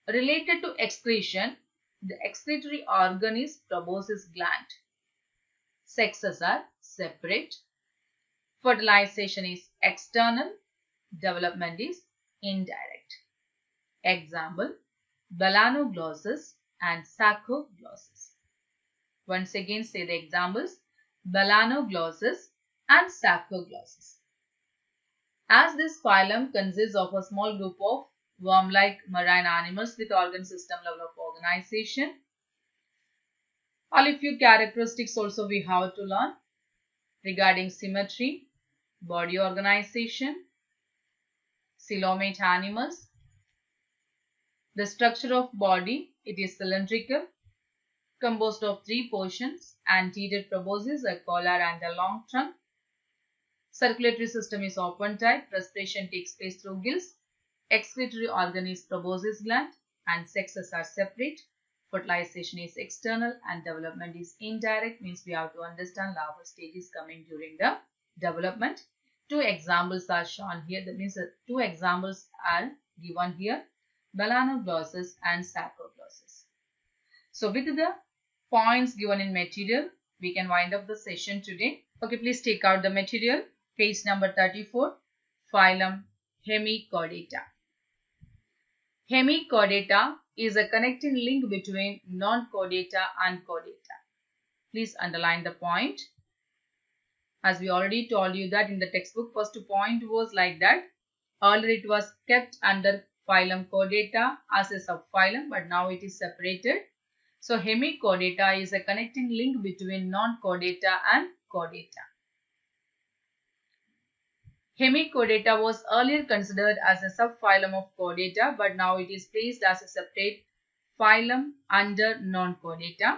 related to excretion, the excretory organ is proboscis gland. Sexes are separate. Fertilization is external. Development is indirect. Example, Balanoglossus and Sarcoglossus. Once again say the examples, Balanoglossus and Sarcoglossus. As this phylum consists of a small group of worm-like marine animals with organ system level of organization, only few characteristics also we have to learn regarding symmetry, body organization, coelomate animals. The structure of body, it is cylindrical, composed of three portions: anterior proboscis, a collar and a long trunk. Circulatory system is open type. Respiration takes place through gills. Excretory organ is proboscis gland and sexes are separate. Fertilization is external and development is indirect. Means we have to understand larval stage is coming during the development. Two examples are shown here. That means two examples are given here: Balanoglossus and Sarcoglossus. So with the points given in material, we can wind up the session today. Okay, please take out the material. Page number 34. Phylum Hemichordata. Hemichordata is a connecting link between non-chordata and chordata. Please underline the point. As we already told you that in the textbook, first point was like that. Earlier it was kept under phylum Chordata as a subphylum, but now it is separated. So Hemichordata is a connecting link between non-chordata and chordata. Hemichordata was earlier considered as a subphylum of Chordata, but now it is placed as a separate phylum under non-chordata.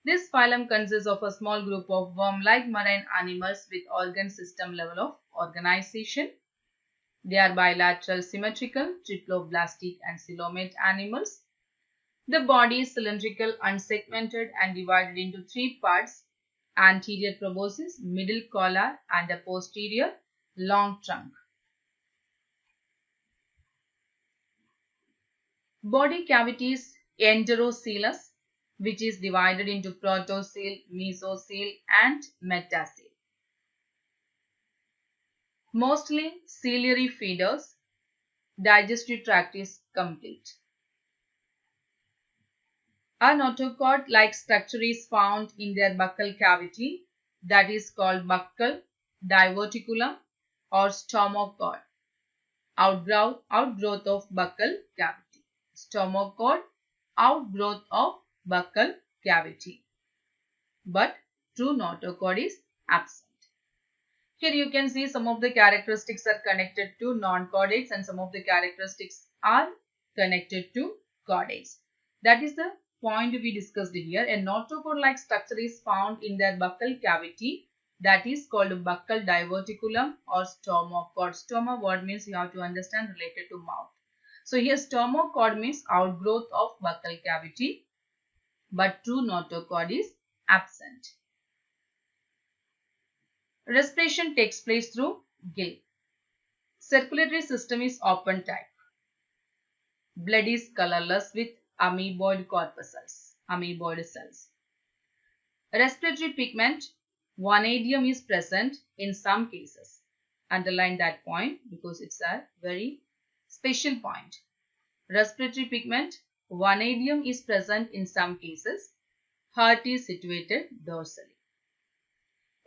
This phylum consists of a small group of worm-like marine animals with organ system level of organization. They are bilateral, symmetrical, triploblastic and coelomate animals. The body is cylindrical, unsegmented and divided into three parts: anterior proboscis, middle collar and a posterior long trunk. Body cavity is enterocoelous, which is divided into protocoel, mesocoel and metacoel. Mostly ciliary feeders. Digestive tract is complete. A notochord-like structure is found in their buccal cavity, that is called buccal diverticulum or stomochord. Outgrowth of buccal cavity. Stomochord, outgrowth of buccal cavity. But true notochord is absent. Here you can see some of the characteristics are connected to non-chordates and some of the characteristics are connected to chordates. That is the point we discussed here. A notochord-like structure is found in their buccal cavity, that is called buccal diverticulum or stomochord. Stoma word means you have to understand related to mouth. So here stomochord means outgrowth of buccal cavity, but true notochord is absent. Respiration takes place through gill. Circulatory system is open type. Blood is colorless with amoeboid corpuscles, amoeboid cells. Respiratory pigment, vanadium, is present in some cases. Underline that point because it's a very special point. Respiratory pigment, vanadium, is present in some cases. Heart is situated dorsally.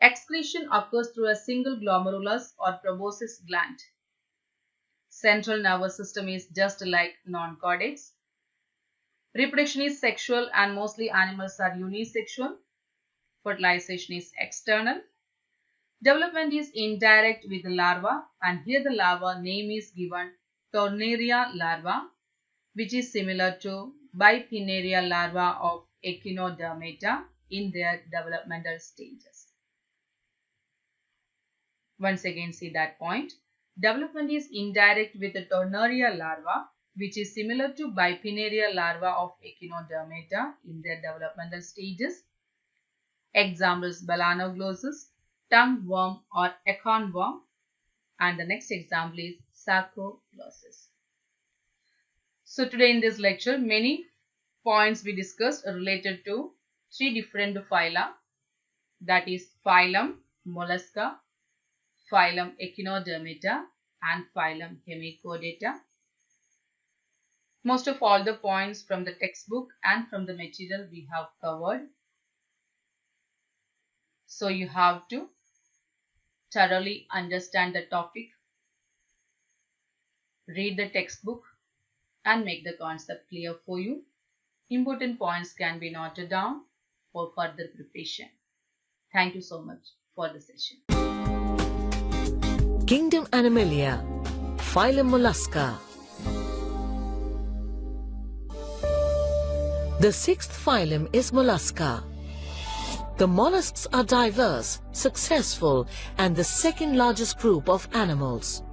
Excretion occurs through a single glomerulus or proboscis gland. Central nervous system is just like non-chordates. Reproduction is sexual and mostly animals are unisexual. Fertilization is external. Development is indirect with the larva, and here the larva name is given Tornaria larva, which is similar to Bipinnaria larva of Echinodermata in their developmental stages. Once again see that point. Development is indirect with the Tornaria larva, which is similar to Bipinnaria larva of Echinodermata in their developmental stages. Examples: Balanoglossus, tongue worm or acorn worm, and the next example is Sarcoglossus. So today in this lecture, many points we discussed related to three different phyla, that is phylum Mollusca, phylum Echinodermata and phylum Hemichordata. Most of all the points from the textbook and from the material we have covered. So you have to thoroughly understand the topic, read the textbook and make the concept clear for you. Important points can be noted down for further preparation. Thank you so much for the session. Kingdom Animalia, phylum Mollusca. The sixth phylum is Mollusca. The mollusks are diverse, successful, and the second largest group of animals.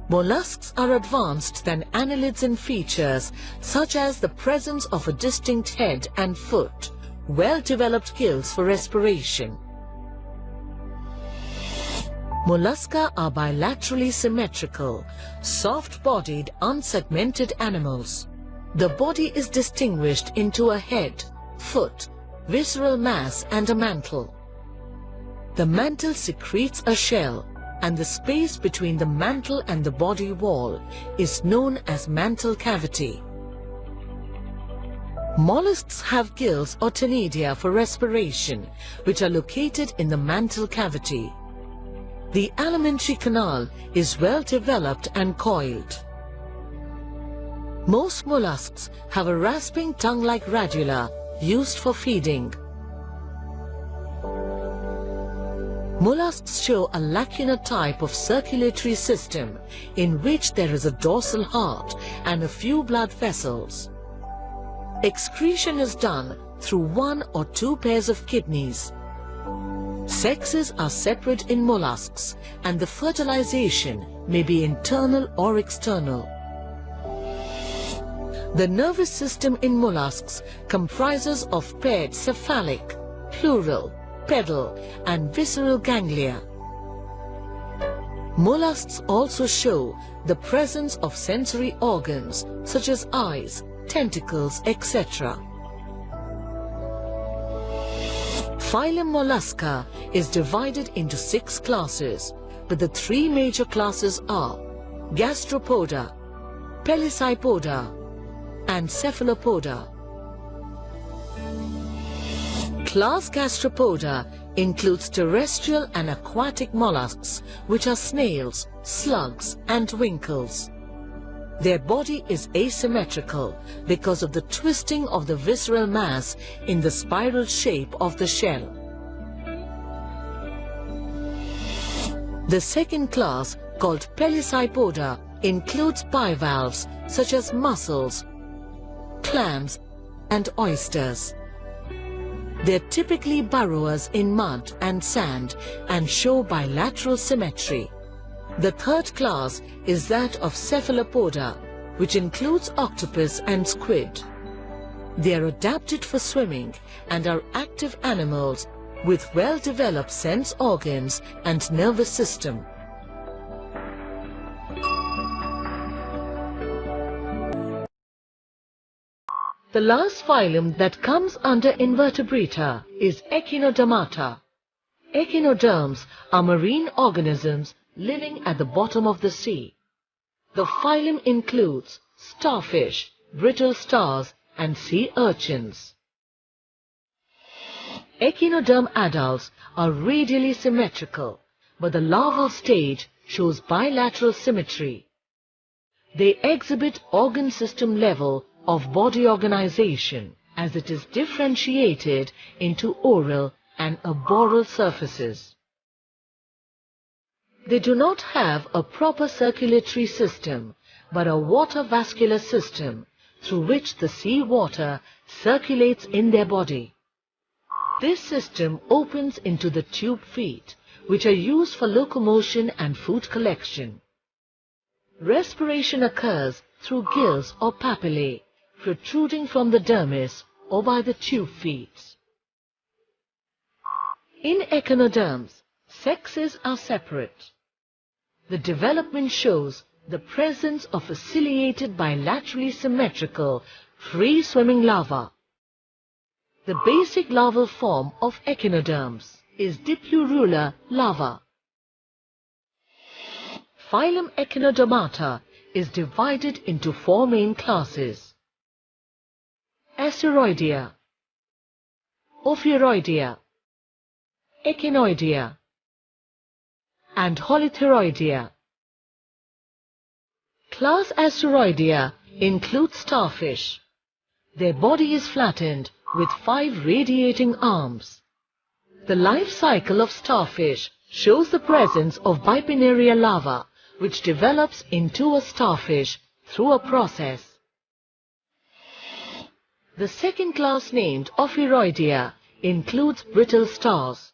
Mollusks are advanced than annelids in features such as the presence of a distinct head and foot, well-developed gills for respiration. Mollusca are bilaterally symmetrical, soft-bodied, unsegmented animals. The body is distinguished into a head, foot, visceral mass and a mantle. The mantle secretes a shell, and the space between the mantle and the body wall is known as mantle cavity. Mollusks have gills or tenidia for respiration, which are located in the mantle cavity. The alimentary canal is well developed and coiled. Most mollusks have a rasping tongue-like radula used for feeding. Mollusks show a lacunar type of circulatory system in which there is a dorsal heart and a few blood vessels. Excretion is done through 1 or 2 pairs of kidneys. Sexes are separate in mollusks, and the fertilization may be internal or external. The nervous system in mollusks comprises of paired cephalic, pleural, pedal, and visceral ganglia. Mollusks also show the presence of sensory organs such as eyes, tentacles, etc. Phylum Mollusca is divided into 6 classes, but the 3 major classes are Gastropoda, Pelecypoda, and Cephalopoda. Class Gastropoda includes terrestrial and aquatic mollusks, which are snails, slugs, and winkles. Their body is asymmetrical because of the twisting of the visceral mass in the spiral shape of the shell. The second class, called Pelecypoda, includes bivalves such as mussels, clams, and oysters. They are typically burrowers in mud and sand and show bilateral symmetry. The third class is that of Cephalopoda, which includes octopus and squid. They are adapted for swimming and are active animals with well-developed sense organs and nervous system. The last phylum that comes under Invertebrata is Echinodermata. Echinoderms are marine organisms living at the bottom of the sea. The phylum includes starfish, brittle stars, and sea urchins. Echinoderm adults are radially symmetrical, but the larval stage shows bilateral symmetry. They exhibit organ system level of body organization, as it is differentiated into oral and arboreal surfaces. They do not have a proper circulatory system, but a water vascular system through which the sea water circulates in their body. This system opens into the tube feet, which are used for locomotion and food collection. Respiration occurs through gills or papillae, protruding from the dermis or by the tube feet. In echinoderms, sexes are separate. The development shows the presence of a ciliated bilaterally symmetrical, free-swimming larva. The basic larval form of echinoderms is Diplurula larva. Phylum Echinodermata is divided into 4 main classes: Asteroidea, Ophiuroidea, Echinoidea, and Holothuriidea. Class Asteroidea includes starfish. Their body is flattened with 5 radiating arms. The life cycle of starfish shows the presence of Bipinnaria larva, which develops into a starfish through a process. The second class, named Ophiuroidea, includes brittle stars.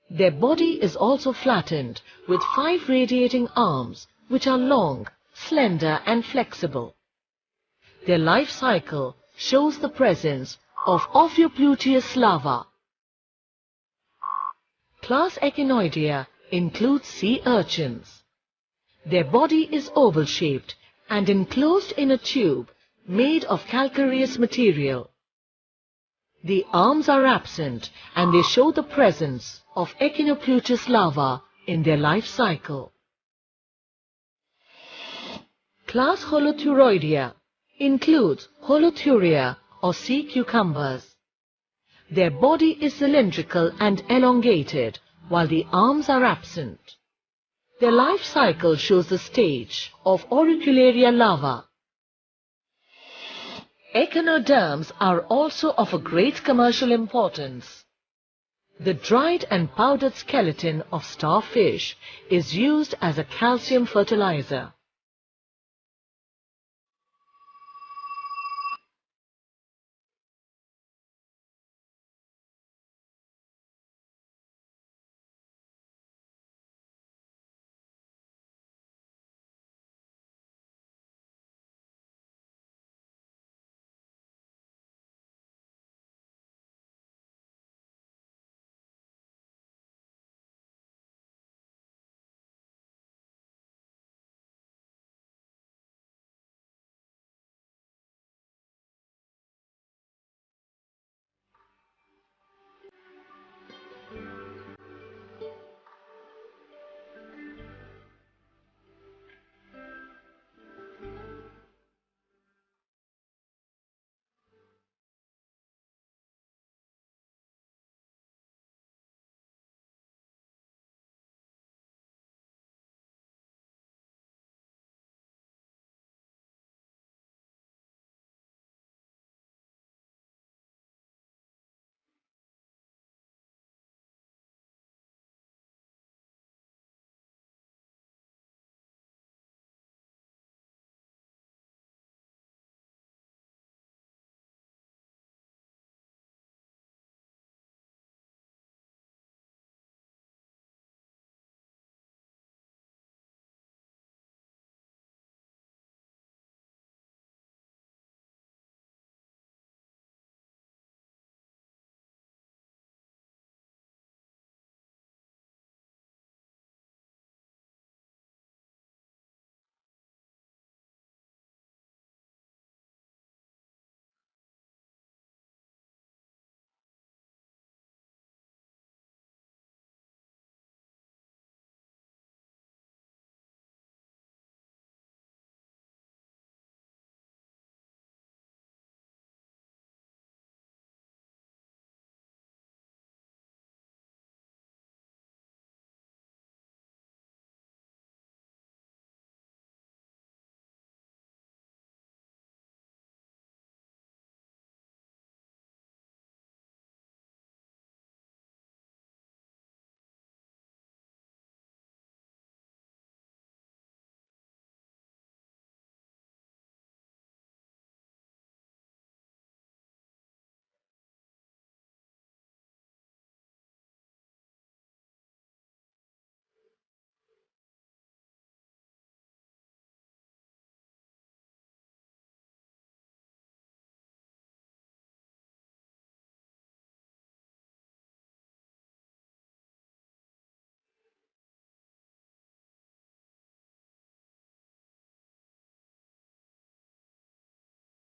Their body is also flattened with 5 radiating arms, which are long, slender and flexible. Their life cycle shows the presence of Ophiopluteus larva. Class Echinoidea includes sea urchins. Their body is oval-shaped and enclosed in a tube made of calcareous material. The arms are absent and they show the presence of Echinopluteus larva in their life cycle. Class Holothuriidea includes Holothuria or sea cucumbers. Their body is cylindrical and elongated, while the arms are absent. Their life cycle shows the stage of Auricularia larva. Echinoderms are also of a great commercial importance. The dried and powdered skeleton of starfish is used as a calcium fertilizer.